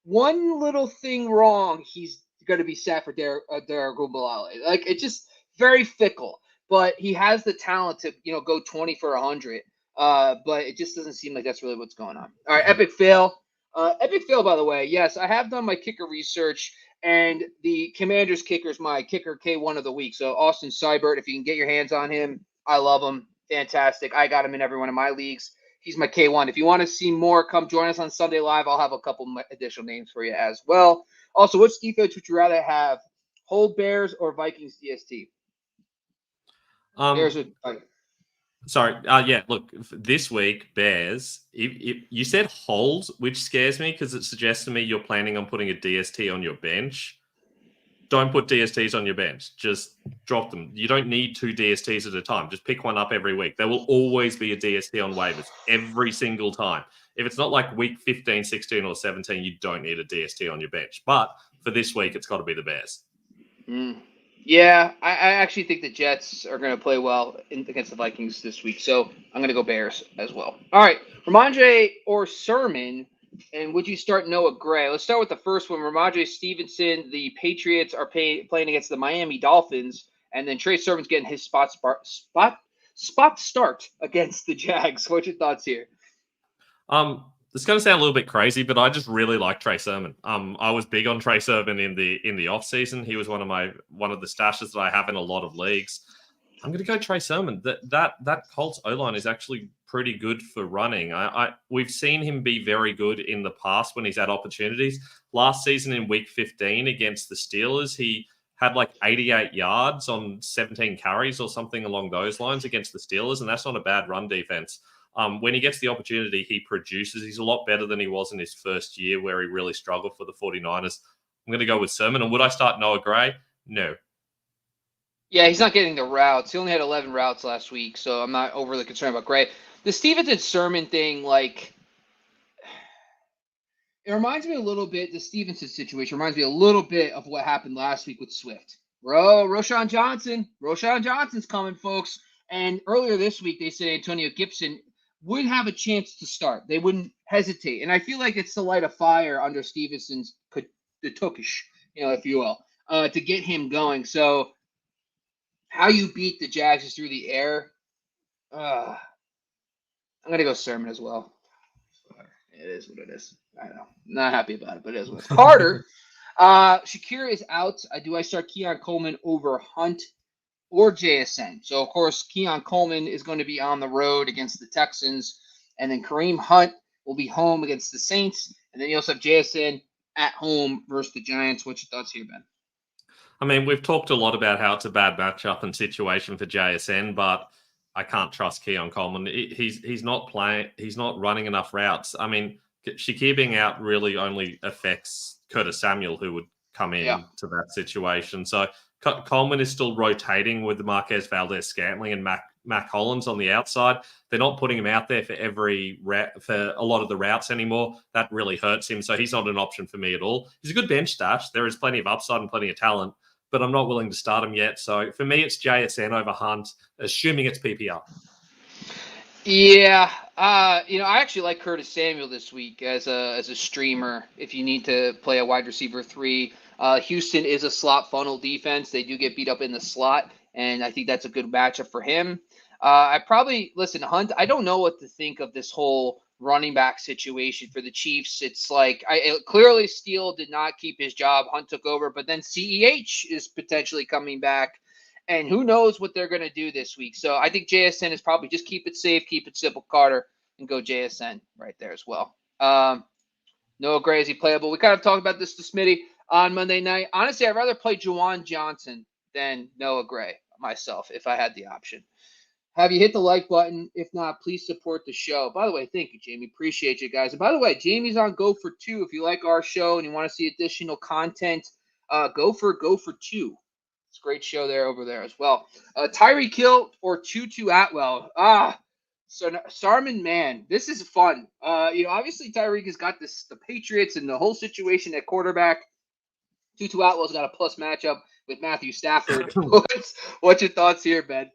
one little thing wrong. He's going to be set for Derrick Ogunbowale. Like, it's just very fickle. But he has the talent to, go 20 for 100. But it just doesn't seem like that's really what's going on. All right, epic fail. Epic fail, by the way. Yes, I have done my kicker research, and the Commanders kicker is my kicker K1 of the week. So Austin Seibert, if you can get your hands on him, I love him. Fantastic. I got him in every one of my leagues. He's my K1. If you want to see more, come join us on Sunday Live. I'll have a couple additional names for you as well. Also, which defense would you rather have? Hold Bears or Vikings DST? Bears would. Sorry. Yeah, look, this week, Bears, you said hold, which scares me because it suggests to me you're planning on putting a DST on your bench. Don't put DSTs on your bench. Just drop them. You don't need 2 DSTs at a time. Just pick one up every week. There will always be a DST on waivers every single time. If it's not like week 15, 16, or 17, you don't need a DST on your bench. But for this week, it's got to be the Bears. Yeah, I actually think the Jets are going to play well against the Vikings this week. So I'm going to go Bears as well. All right, Ramondre or Sermon, and would you start Noah Gray? Let's start with the first one. Ramondre Stevenson, the Patriots are playing against the Miami Dolphins, and then Trey Sermon's getting his spot start against the Jags. What's your thoughts here? It's going to sound a little bit crazy, but I just really like Trey Sermon. I was big on Trey Sermon in the off season. He was one of the stashes that I have in a lot of leagues. I'm going to go Trey Sermon. That Colts O-line is actually pretty good for running. We've seen him be very good in the past when he's had opportunities. Last season in Week 15 against the Steelers, he had like 88 yards on 17 carries or something along those lines against the Steelers, and that's not a bad run defense. When he gets the opportunity, he produces. He's a lot better than he was in his first year where he really struggled for the 49ers. I'm going to go with Sermon. And would I start Noah Gray? No. Yeah, he's not getting the routes. He only had 11 routes last week, so I'm not overly concerned about Gray. The Stevenson-Sermon thing, like, it reminds me a little bit, the Stevenson situation reminds me a little bit of what happened last week with Swift. Roschon Johnson's coming, folks. And earlier this week, they said Antonio Gibson would have a chance to start. They wouldn't hesitate. And I feel like it's to light a fire under Stevenson's the Tookish, if you will, to get him going. So how you beat the Jags is through the air. I'm going to go Sermon as well. It is what it is. I know. Not happy about it, but it is what it is. Carter, Shakira is out. Do I start Keon Coleman over Hunt or JSN? So, of course, Keon Coleman is going to be on the road against the Texans. And then Kareem Hunt will be home against the Saints. And then you also have JSN at home versus the Giants. What's your thoughts here, Ben? I mean, we've talked a lot about how it's a bad matchup and situation for JSN, but I can't trust Keon Coleman. He's not playing. He's not running enough routes. I mean, Shakir being out really only affects Curtis Samuel, who would come in to that situation. So Coleman is still rotating with the Marquez Valdez-Scantling and Mac Hollins on the outside. They're not putting him out there for for a lot of the routes anymore. That really hurts him. So he's not an option for me at all. He's a good bench stash. There is plenty of upside and plenty of talent, but I'm not willing to start him yet. So for me, it's JSN over Hunt, assuming it's PPR. Yeah, I actually like Curtis Samuel this week as a streamer. If you need to play a wide receiver 3 Houston is a slot funnel defense. They do get beat up in the slot, and I think that's a good matchup for him. Listen, Hunt, I don't know what to think of this whole running back situation for the Chiefs. It's like clearly Steele did not keep his job. Hunt took over, but then CEH is potentially coming back, and who knows what they're going to do this week. So I think JSN is probably just keep it safe, keep it simple, Carter, and go JSN right there as well. Noah Gray, is he playable? We kind of talked about this to Smitty on Monday night. Honestly, I'd rather play Juwan Johnson than Noah Gray myself if I had the option. Have you hit the like button? If not, please support the show. By the way, thank you, Jamie. Appreciate you guys. And by the way, Jamie's on Go for Two. If you like our show and you want to see additional content, go for Two. It's a great show over there as well. Tyreek Hill or Tutu Atwell. So Sarman, man, this is fun. Obviously Tyreek has got the Patriots and the whole situation at quarterback. Tutu Atwell's got a plus matchup with Matthew Stafford. What's your thoughts here, Ben?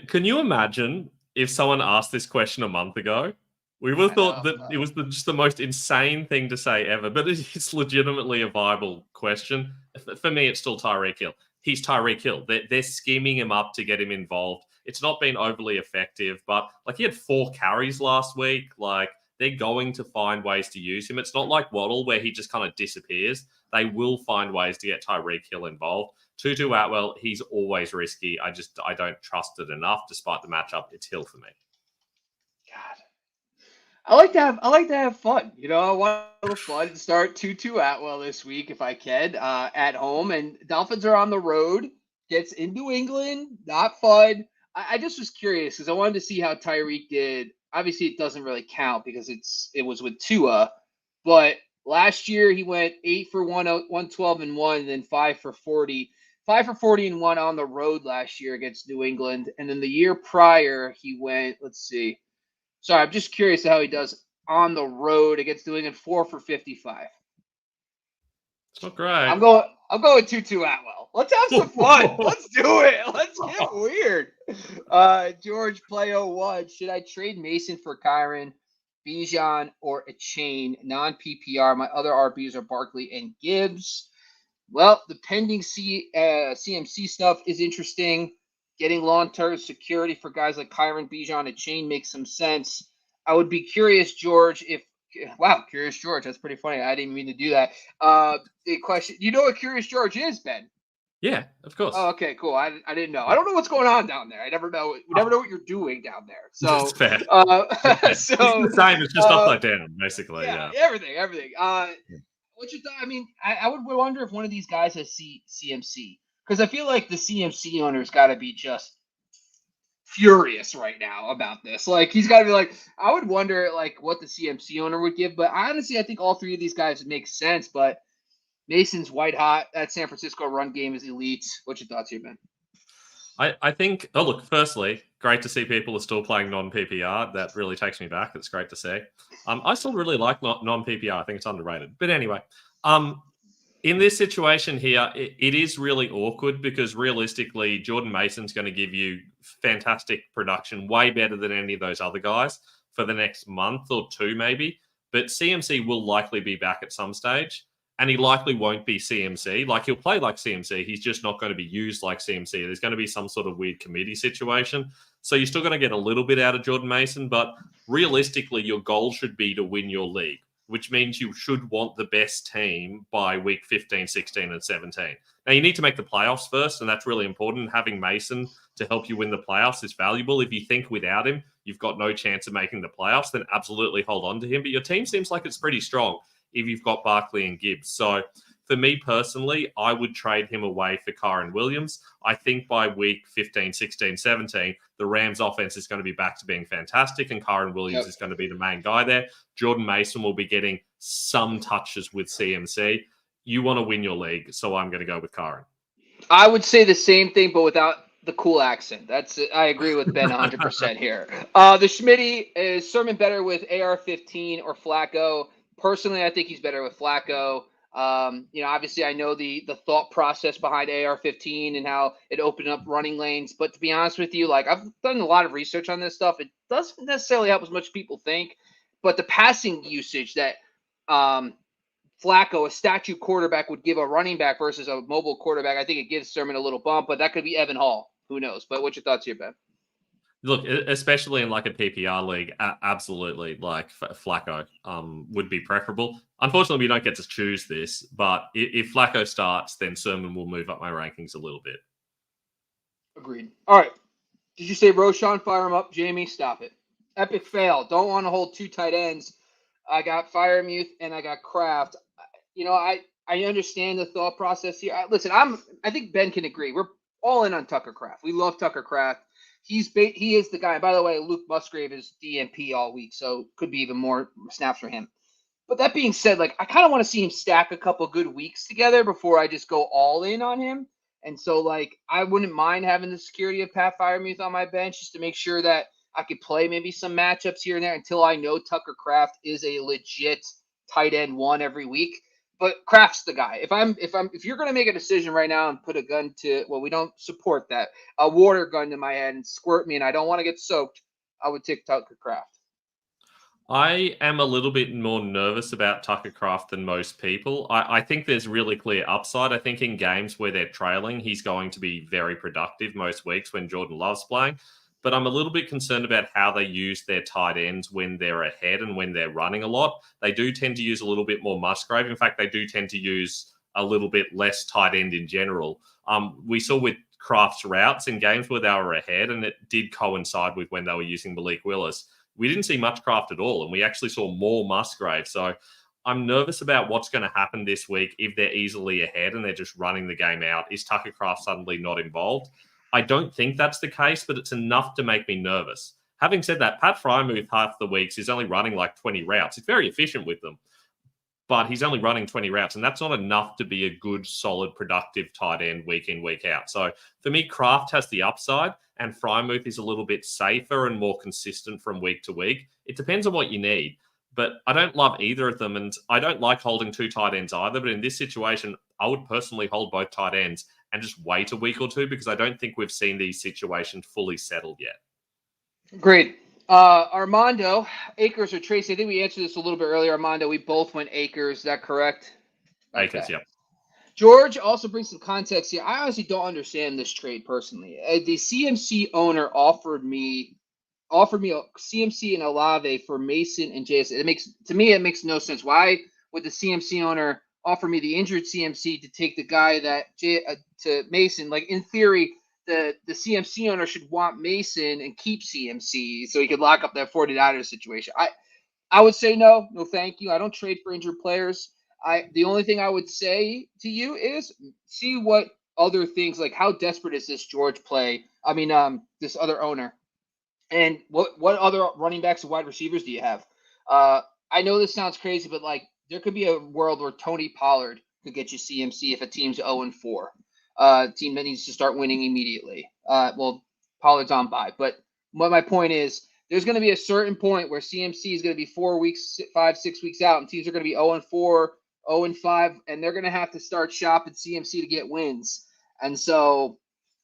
Can you imagine if someone asked this question a month ago? We would have thought that it was just the most insane thing to say ever, but it's legitimately a viable question. For me, it's still Tyreek Hill. He's Tyreek Hill. They're scheming him up to get him involved. It's not been overly effective, but he had 4 carries last week. They're going to find ways to use him. It's not like Waddle where he just kind of disappears. They will find ways to get Tyreek Hill involved. Tutu Atwell, he's always risky. I don't trust it enough, despite the matchup. It's Hill for me. God, I like to have fun. I want a little fun to start Tutu Atwell this week if I can at home. And Dolphins are on the road. Gets in New England. Not fun. I just was curious because I wanted to see how Tyreek did. Obviously, it doesn't really count because it was with Tua, but last year he went 8 for 112 and 1, and then 5 for 40. 5 for 40 and 1 on the road last year against New England. And then the year prior, he went, let's see. Sorry, I'm just curious how he does on the road against New England, 4 for 55. It's not great. I'm going Tutu Atwell. Let's have some fun. Let's do it. Let's get weird. George Play 01. Should I trade Mason for Kyron, Bijan, or a chain? Non-PPR. My other RBs are Barkley and Gibbs. Well, the pending CMC stuff is interesting. Getting long-term security for guys like Kyron, Bijan, a chain makes some sense. I would be curious, George, Curious George. That's pretty funny. I didn't mean to do that. The question, you know what Curious George is, Ben? Yeah, of course. Oh, okay, cool. I didn't know. I don't know what's going on down there. I never know. We never know what you're doing down there. So that's fair. It's the same. It's just upside down, basically. Yeah. Everything. What's your thought? I mean, I would wonder if one of these guys has CMC, because I feel like the CMC owner's got to be just furious right now about this. He's got to be like, I would wonder what the CMC owner would give. But honestly, I think all 3 of these guys make sense. But Mason's white hot. That San Francisco run game is elite. What's your thoughts here, Ben? I think, look, firstly, great to see people are still playing non-PPR. That really takes me back. It's great to see. I still really like non-PPR. I think it's underrated. But anyway, in this situation here, it is really awkward because realistically, Jordan Mason's going to give you fantastic production, way better than any of those other guys for the next month or 2 maybe. But CMC will likely be back at some stage. And he likely won't be CMC. He'll play like CMC. He's just not going to be used like CMC. There's going to be some sort of weird committee situation. So you're still going to get a little bit out of Jordan Mason. But realistically, your goal should be to win your league, which means you should want the best team by week 15, 16, and 17. Now, you need to make the playoffs first, and that's really important. Having Mason to help you win the playoffs is valuable. If you think without him, you've got no chance of making the playoffs, then absolutely hold on to him. But your team seems like it's pretty strong if you've got Barkley and Gibbs. So for me personally, I would trade him away for Kyren Williams. I think by week 15, 16, 17, the Rams offense is going to be back to being fantastic and Kyren Williams is going to be the main guy there. Jordan Mason will be getting some touches with CMC. You want to win your league, so I'm going to go with Kyren. I would say the same thing, but without the cool accent. I agree with Ben 100% here. The Schmitty, is Sermon better with AR-15 or Flacco? Personally, I think he's better with Flacco. Obviously, I know the thought process behind AR-15 and how it opened up running lanes. But to be honest with you, I've done a lot of research on this stuff. It doesn't necessarily help as much as people think. But the passing usage that Flacco, a statue quarterback, would give a running back versus a mobile quarterback, I think it gives Sermon a little bump, but that could be Evan Hall. Who knows? But what's your thoughts here, Ben? Look, especially in like a PPR league, absolutely, like Flacco would be preferable. Unfortunately, we don't get to choose this, but if Flacco starts, then Sermon will move up my rankings a little bit. Agreed. All right. Did you say Roshan? Fire him up. Jamie, stop it. Epic fail. Don't want to hold 2 tight ends. I got Firemuth and I got Kraft. I understand the thought process here. Listen, I think Ben can agree. We're all in on Tucker Kraft. We love Tucker Kraft. He is the guy. By the way, Luke Musgrave is DNP all week, so could be even more snaps for him. But that being said, like I kind of want to see him stack a couple good weeks together before I just go all in on him. And so, like, I wouldn't mind having the security of Pat Firemuth on my bench just to make sure that I could play maybe some matchups here and there until I know Tucker Kraft is a legit tight end 1 every week. But Kraft's the guy. If you're gonna make a decision right now and put a gun to, well, we don't support that, a water gun to my head and squirt me, and I don't want to get soaked, I would take Tucker Kraft. I am a little bit more nervous about Tucker Kraft than most people. I think there's really clear upside. I think in games where they're trailing, he's going to be very productive most weeks when Jordan Love's playing. But I'm a little bit concerned about how they use their tight ends when they're ahead and when they're running a lot. They do tend to use a little bit more Musgrave. In fact, they do tend to use a little bit less tight end in general. We saw with Kraft's routes in games where they were ahead, and it did coincide with when they were using Malik Willis. We didn't see much Kraft at all, and we actually saw more Musgrave. So I'm nervous about what's going to happen this week if they're easily ahead and they're just running the game out. Is Tucker Kraft suddenly not involved? I don't think that's the case, but it's enough to make me nervous. Having said that, Pat Freiermuth half the weeks is only running like 20 routes. He's very efficient with them, but he's only running 20 routes, and that's not enough to be a good, solid, productive tight end week in, week out. So for me, Kraft has the upside, and Freiermuth is a little bit safer and more consistent from week to week. It depends on what you need, but I don't love either of them, and I don't like holding 2 tight ends either. But in this situation, I would personally hold both tight ends and just wait a week or two because I don't think we've seen these situations fully settled yet. Great. Armando, Akers or Tracy? I think we answered this a little bit earlier. Armando, we both went Akers. Is that correct? Akers, okay. Yep. George also brings some context here. I honestly don't understand this trade personally. The CMC owner offered me a CMC and Olave for Mason and JS. It makes no sense. Why would the CMC owner offer me the injured CMC to take the guy to Mason? Like in theory, the CMC owner should want Mason and keep CMC so he could lock up that 49ers situation. I would say no, thank you. I don't trade for injured players. The only thing I would say to you is see what other things, like how desperate is this George play? I mean, this other owner, and what other running backs and wide receivers do you have? I know this sounds crazy, but like there could be a world where Tony Pollard could get you CMC if a team's 0-4, team that needs to start winning immediately. Well, Pollard's on bye, but what my point is, there's going to be a certain point where CMC is going to be 4 weeks, 5-6 weeks out, and teams are going to be 0-4, 0-5, and they're going to have to start shopping CMC to get wins. And so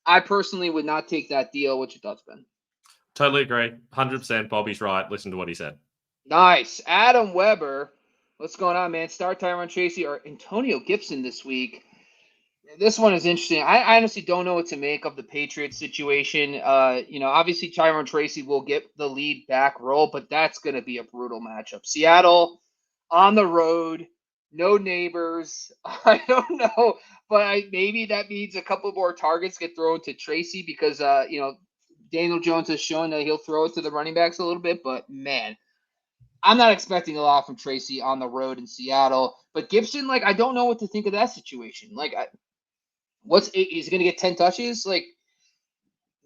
I personally would not take that deal. What's your thoughts, Ben? Totally agree. 100%. Bobby's right. Listen to what he said. Nice. Adam Weber, what's going on, man? Start Tyron Tracy or Antonio Gibson this week. This one is interesting. I honestly don't know what to make of the Patriots situation. Obviously Tyron Tracy will get the lead back role, but that's going to be a brutal matchup. Seattle on the road, no neighbors. I don't know, but maybe that means a couple more targets get thrown to Tracy because, Daniel Jones has shown that he'll throw it to the running backs a little bit, but man, I'm not expecting a lot from Tracy on the road in Seattle. But Gibson, like, I don't know what to think of that situation. Like, he's going to get 10 touches? Like,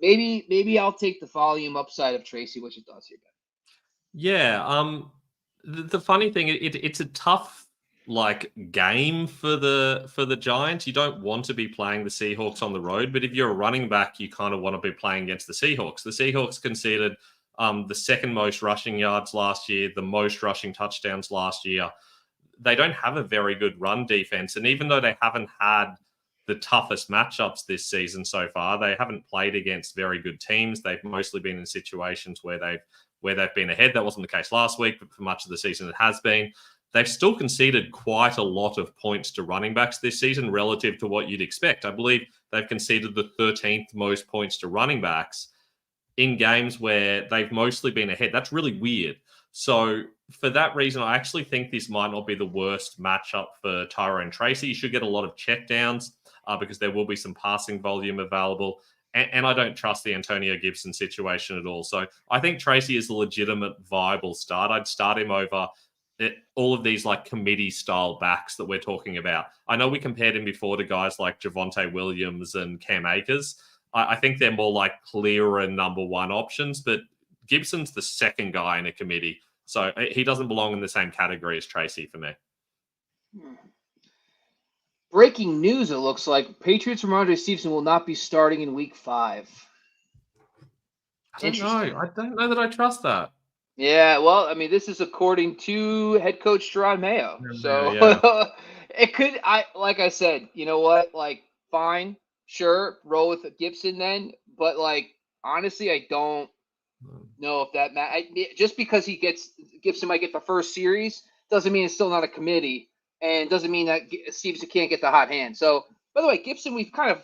maybe I'll take the volume upside of Tracy. What's your thoughts here, Ben? Yeah. The funny thing, it's a tough game for the Giants. You don't want to be playing the Seahawks on the road, but if you're a running back, you kind of want to be playing against the Seahawks. The Seahawks conceded the second most rushing yards last year, the most rushing touchdowns last year. They don't have a very good run defense, and even though they haven't had the toughest matchups this season so far, they haven't played against very good teams. They've mostly been in situations where they've been ahead. That wasn't the case last week, but for much of the season it has been. they've still conceded quite a lot of points to running backs this season relative to what you'd expect. I believe they've conceded the 13th most points to running backs in games where they've mostly been ahead. That's really weird. So for that reason, I actually think this might not be the worst matchup for Tyrone Tracy. You should get a lot of checkdowns because there will be some passing volume available. And I don't trust the Antonio Gibson situation at all. So I think Tracy is a legitimate, viable start. I'd start him over all of these like committee style backs that we're talking about. I know we compared him before to guys like Javonte Williams and Cam Akers. I think they're more like clearer number one options, but Gibson's the second guy in a committee. So he doesn't belong in the same category as Tracy for me. Breaking news, it looks like Patriots Ramondre Stevenson will not be starting in week 5. I don't know that I trust that. Yeah, well, I mean, this is according to head coach Jerron Mayo. So it could, like I said, you know what? Like, fine, sure, roll with Gibson then. But, like, honestly, I don't know if that just because Gibson might get the first series doesn't mean it's still not a committee. And doesn't mean that Stevenson can't get the hot hand. So, by the way, Gibson, we've kind of,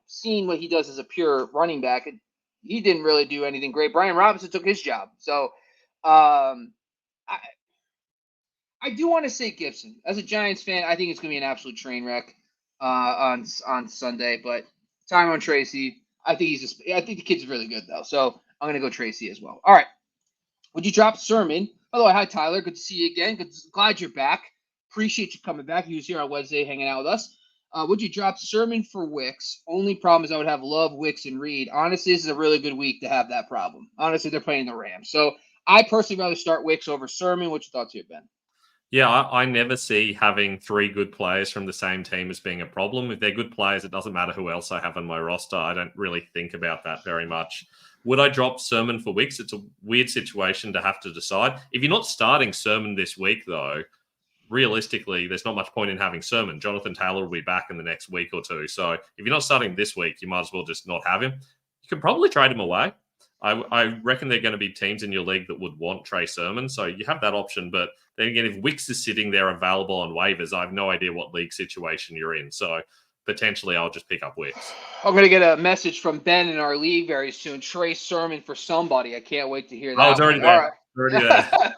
seen what he does as a pure running back. He didn't really do anything great. Brian Robinson took his job. So, I do want to say Gibson. As a Giants fan, I think it's going to be an absolute train wreck on Sunday. But Tyrone Tracy, I think the kid's really good, though. So, I'm going to go Tracy as well. All right. Would you drop Sermon? By the way, hi, Tyler. Good to see you again. Glad you're back. Appreciate you coming back. He was here on Wednesday hanging out with us. Would you drop Sermon for Wicks? Only problem is I would have Love, Wicks, and Reed. Honestly, this is a really good week to have that problem. Honestly, they're playing the Rams. So I personally rather start Wicks over Sermon. What's your thoughts here, Ben? Yeah, I never see having 3 good players from the same team as being a problem. If they're good players, it doesn't matter who else I have on my roster. I don't really think about that very much. Would I drop Sermon for Wicks? It's a weird situation to have to decide. If you're not starting Sermon this week, though, realistically, there's not much point in having Sermon. Jonathan Taylor will be back in the next week or two. So if you're not starting this week, you might as well just not have him. You can probably trade him away. I reckon there are going to be teams in your league that would want Trey Sermon. So you have that option. But then again, if Wicks is sitting there available on waivers, I have no idea what league situation you're in. So potentially I'll just pick up Wicks. I'm going to get a message from Ben in our league very soon. Trey Sermon for somebody. I can't wait to hear that. Oh, it's already there. All right. Already there.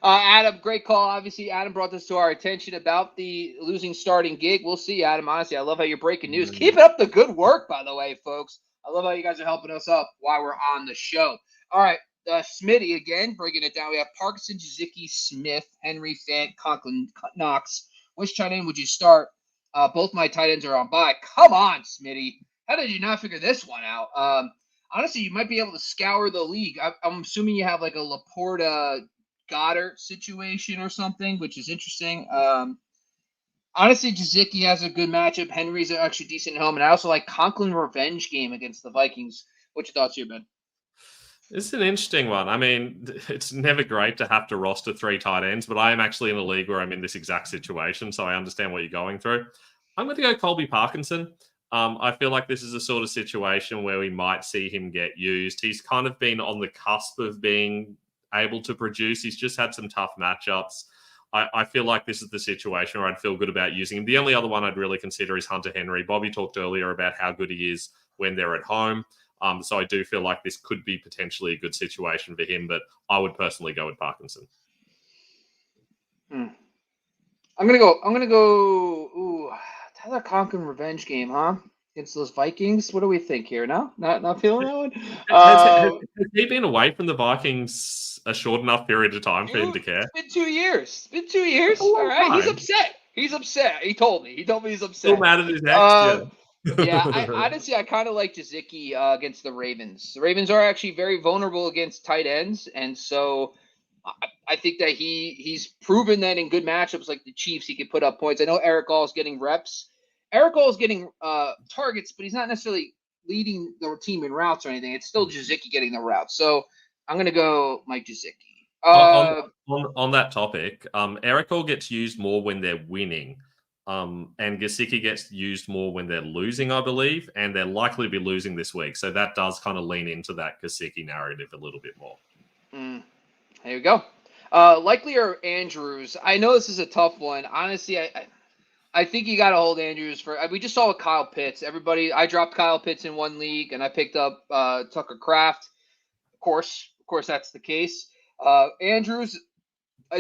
Adam, great call. Obviously, Adam brought this to our attention about the losing starting gig. We'll see, Adam. Honestly, I love how you're breaking news. Keep up the good work, by the way, folks. I love how you guys are helping us up while we're on the show. All right, Smitty again, breaking it down. We have Parkinson, Jazicki, Smith, Henry, Fant, Conklin, Knox. Which tight end would you start? Both my tight ends are on bye. Come on, Smitty. How did you not figure this one out? Honestly, you might be able to scour the league. I'm assuming you have like a Laporta Goddard situation or something, which is interesting. Honestly, Jazicki has a good matchup. Henry's actually decent at home. And I also like Conklin revenge game against the Vikings. What's your thoughts here, Ben? It's an interesting one. I mean, it's never great to have to roster 3 tight ends, but I am actually in a league where I'm in this exact situation, so I understand what you're going through. I'm going to go Colby Parkinson. I feel like this is a sort of situation where we might see him get used. He's kind of been on the cusp of being able to produce. He's just had some tough matchups. I feel like this is the situation where I'd feel good about using him. The only other one I'd really consider is Hunter Henry. Bobby talked earlier about how good he is when they're at home. So I do feel like this could be potentially a good situation for him, but I would personally go with Parkinson. I'm gonna go. Ooh, Tyler Conklin revenge game, huh? Against those Vikings. What do we think here? No, not feeling that one. Has he been away from the Vikings a short enough period of time for him to care? It's been 2 years. All right, he's upset. He told me he's upset. Still mad at his ex. Yeah, I kind of like Jazicki against the Ravens. The Ravens are actually very vulnerable against tight ends, and so I think that he's proven that in good matchups like the Chiefs, he can put up points. I know Eric Gall is getting reps. Eric Gall is getting targets, but he's not necessarily leading the team in routes or anything. It's still Jazicki getting the routes. So I'm going to go Mike Jazicki. On that topic, Eric Gall gets used more when they're winning. And Gesicki gets used more when they're losing, I believe, and they're likely to be losing this week. So that does kind of lean into that Gesicki narrative a little bit more. There you go. Likely or Andrews. I know this is a tough one. Honestly, I think you got to hold Andrews for. We just saw with Kyle Pitts. I dropped Kyle Pitts in one league, and I picked up Tucker Kraft. Of course, that's the case. Andrews.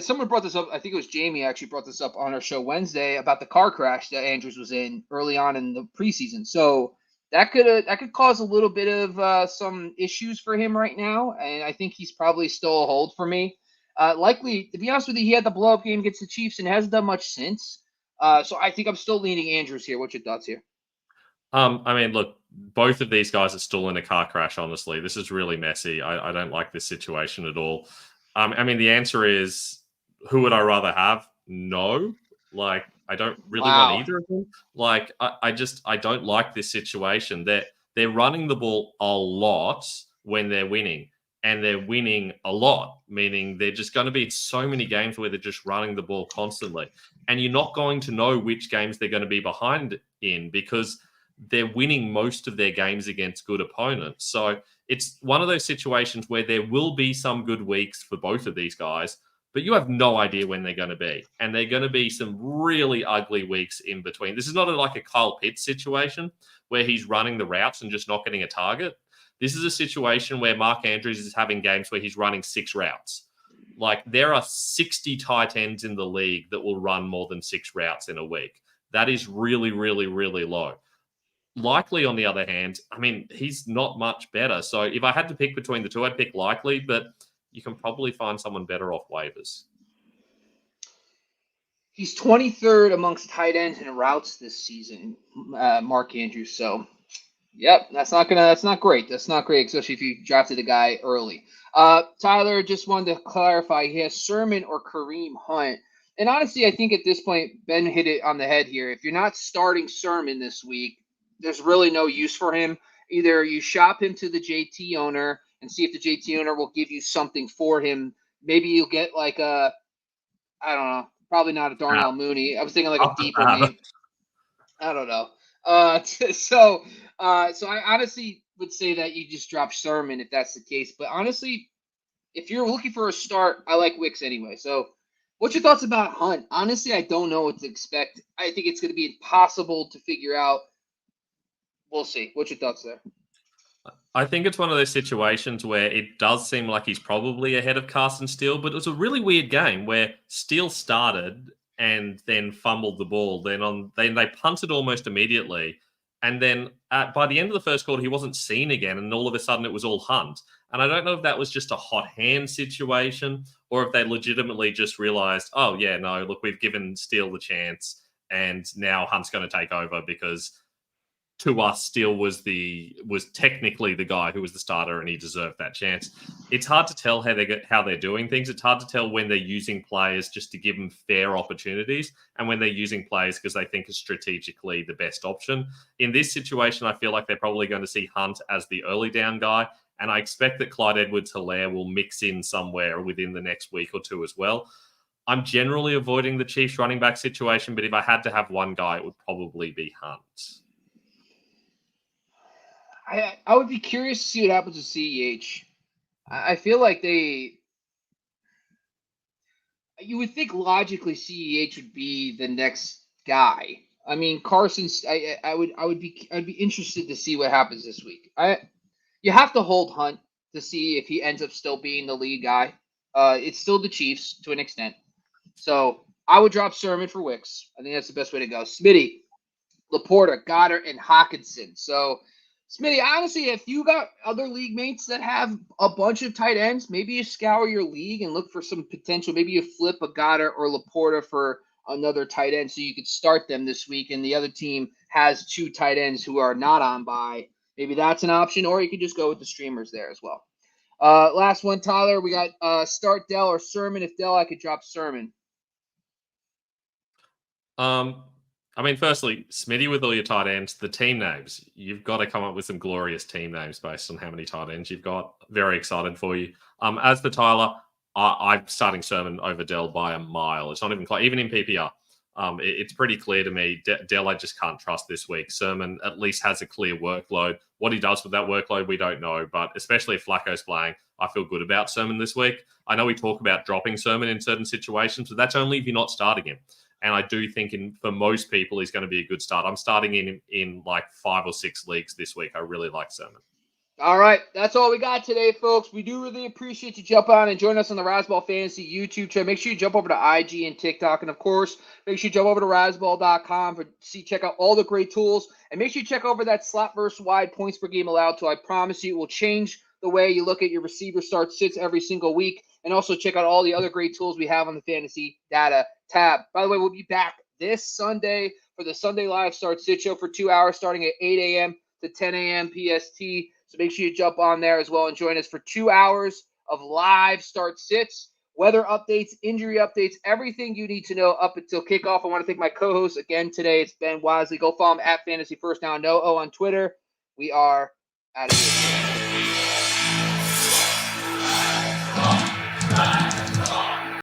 Someone brought this up. I think it was Jamie actually brought this up on our show Wednesday about the car crash that Andrews was in early on in the preseason. So that could cause a little bit of some issues for him right now, and I think he's probably still a hold for me. Likely, to be honest with you, he had the blow up game against the Chiefs and hasn't done much since. So I think I'm still leaning Andrews here. What's your thoughts here? I mean, look, both of these guys are still in a car crash, honestly. This is really messy. I don't like this situation at all. I mean, the answer is, who would I rather have? No. Like, I don't really want either of them. Like, I don't like this situation. They're running the ball a lot when they're winning. And they're winning a lot, meaning they're just going to be in so many games where they're just running the ball constantly. And you're not going to know which games they're going to be behind in because they're winning most of their games against good opponents. So it's one of those situations where there will be some good weeks for both of these guys, but you have no idea when they're going to be. And they're going to be some really ugly weeks in between. This is not like a Kyle Pitts situation where he's running the routes and just not getting a target. This is a situation where Mark Andrews is having games where he's running 6 routes. Like, there are 60 tight ends in the league that will run more than 6 routes in a week. That is really, really, really low. Likely, on the other hand, I mean, he's not much better. So if I had to pick between the two, I'd pick Likely, but you can probably find someone better off waivers. He's 23rd amongst tight ends in routes this season, Mark Andrews. So, yep, that's not great. That's not great, especially if you drafted a guy early. Tyler, just wanted to clarify. He has Sermon or Kareem Hunt. And honestly, I think at this point, Ben hit it on the head here. If you're not starting Sermon this week, there's really no use for him. Either you shop him to the JT owner and see if the JT owner will give you something for him. Maybe you'll get like I don't know, probably not a Darnell Mooney. I was thinking like a deeper name. I don't know. So I honestly would say that you just drop Sermon if that's the case. But honestly, if you're looking for a start, I like Wicks anyway. So what's your thoughts about Hunt? Honestly, I don't know what to expect. I think it's going to be impossible to figure out. We'll see. What's your thoughts there? I think it's one of those situations where it does seem like he's probably ahead of Carson Steele, but it was a really weird game where Steele started and then fumbled the ball. Then they punted almost immediately. And then by the end of the first quarter, he wasn't seen again. And all of a sudden it was all Hunt. And I don't know if that was just a hot hand situation or if they legitimately just realized, oh, yeah, no, look, we've given Steele the chance and now Hunt's going to take over because to us, Steele was technically the guy who was the starter and he deserved that chance. It's hard to tell how they're doing things. It's hard to tell when they're using players just to give them fair opportunities and when they're using players because they think is strategically the best option. In this situation, I feel like they're probably going to see Hunt as the early down guy, and I expect that Clyde Edwards-Helaire will mix in somewhere within the next week or two as well. I'm generally avoiding the Chiefs running back situation, but if I had to have one guy, it would probably be Hunt. I would be curious to see what happens with CEH. I feel like you would think logically CEH would be the next guy. I mean, Carson's. I'd be interested to see what happens this week. You have to hold Hunt to see if he ends up still being the lead guy. It's still the Chiefs to an extent. So I would drop Sermon for Wicks. I think that's the best way to go. Smitty, Laporta, Goddard, and Hawkinson. So, Smitty, honestly, if you got other league mates that have a bunch of tight ends, maybe you scour your league and look for some potential. Maybe you flip a Goddard or Laporta for another tight end so you could start them this week, and the other team has 2 tight ends who are not on bye. Maybe that's an option, or you could just go with the streamers there as well. Last one, Tyler. We got start Dell or Sermon. If Dell, I could drop Sermon. I mean, firstly, Smitty, with all your tight ends, the team names, you've got to come up with some glorious team names based on how many tight ends you've got. Very excited for you. As for Tyler, I'm starting Sermon over Dell by a mile. It's not even close, even in PPR. It's pretty clear to me. Dell, I just can't trust this week. Sermon at least has a clear workload. What he does with that workload, we don't know. But especially if Flacco's playing, I feel good about Sermon this week. I know we talk about dropping Sermon in certain situations, but that's only if you're not starting him. And I do think for most people, he's going to be a good start. I'm starting in like 5 or 6 leagues this week. I really like Sermon. All right, that's all we got today, folks. We do really appreciate you jump on and join us on the Razzball Fantasy YouTube channel. Make sure you jump over to IG and TikTok. And, of course, make sure you jump over to razzball.com check out all the great tools. And make sure you check over that slot versus wide points per game allowed tool. I promise you it will change the way you look at your receiver start sits every single week. And also check out all the other great tools we have on the Fantasy Data tab. By the way, we'll be back this Sunday for the Sunday Live Start Sit Show for 2 hours starting at 8 a.m. to 10 a.m. PST. So make sure you jump on there as well and join us for 2 hours of live start sits, weather updates, injury updates, everything you need to know up until kickoff. I want to thank my co-host again today. It's Ben Wasley. Go follow him at Fantasy First Now. No O on Twitter. We are out of here.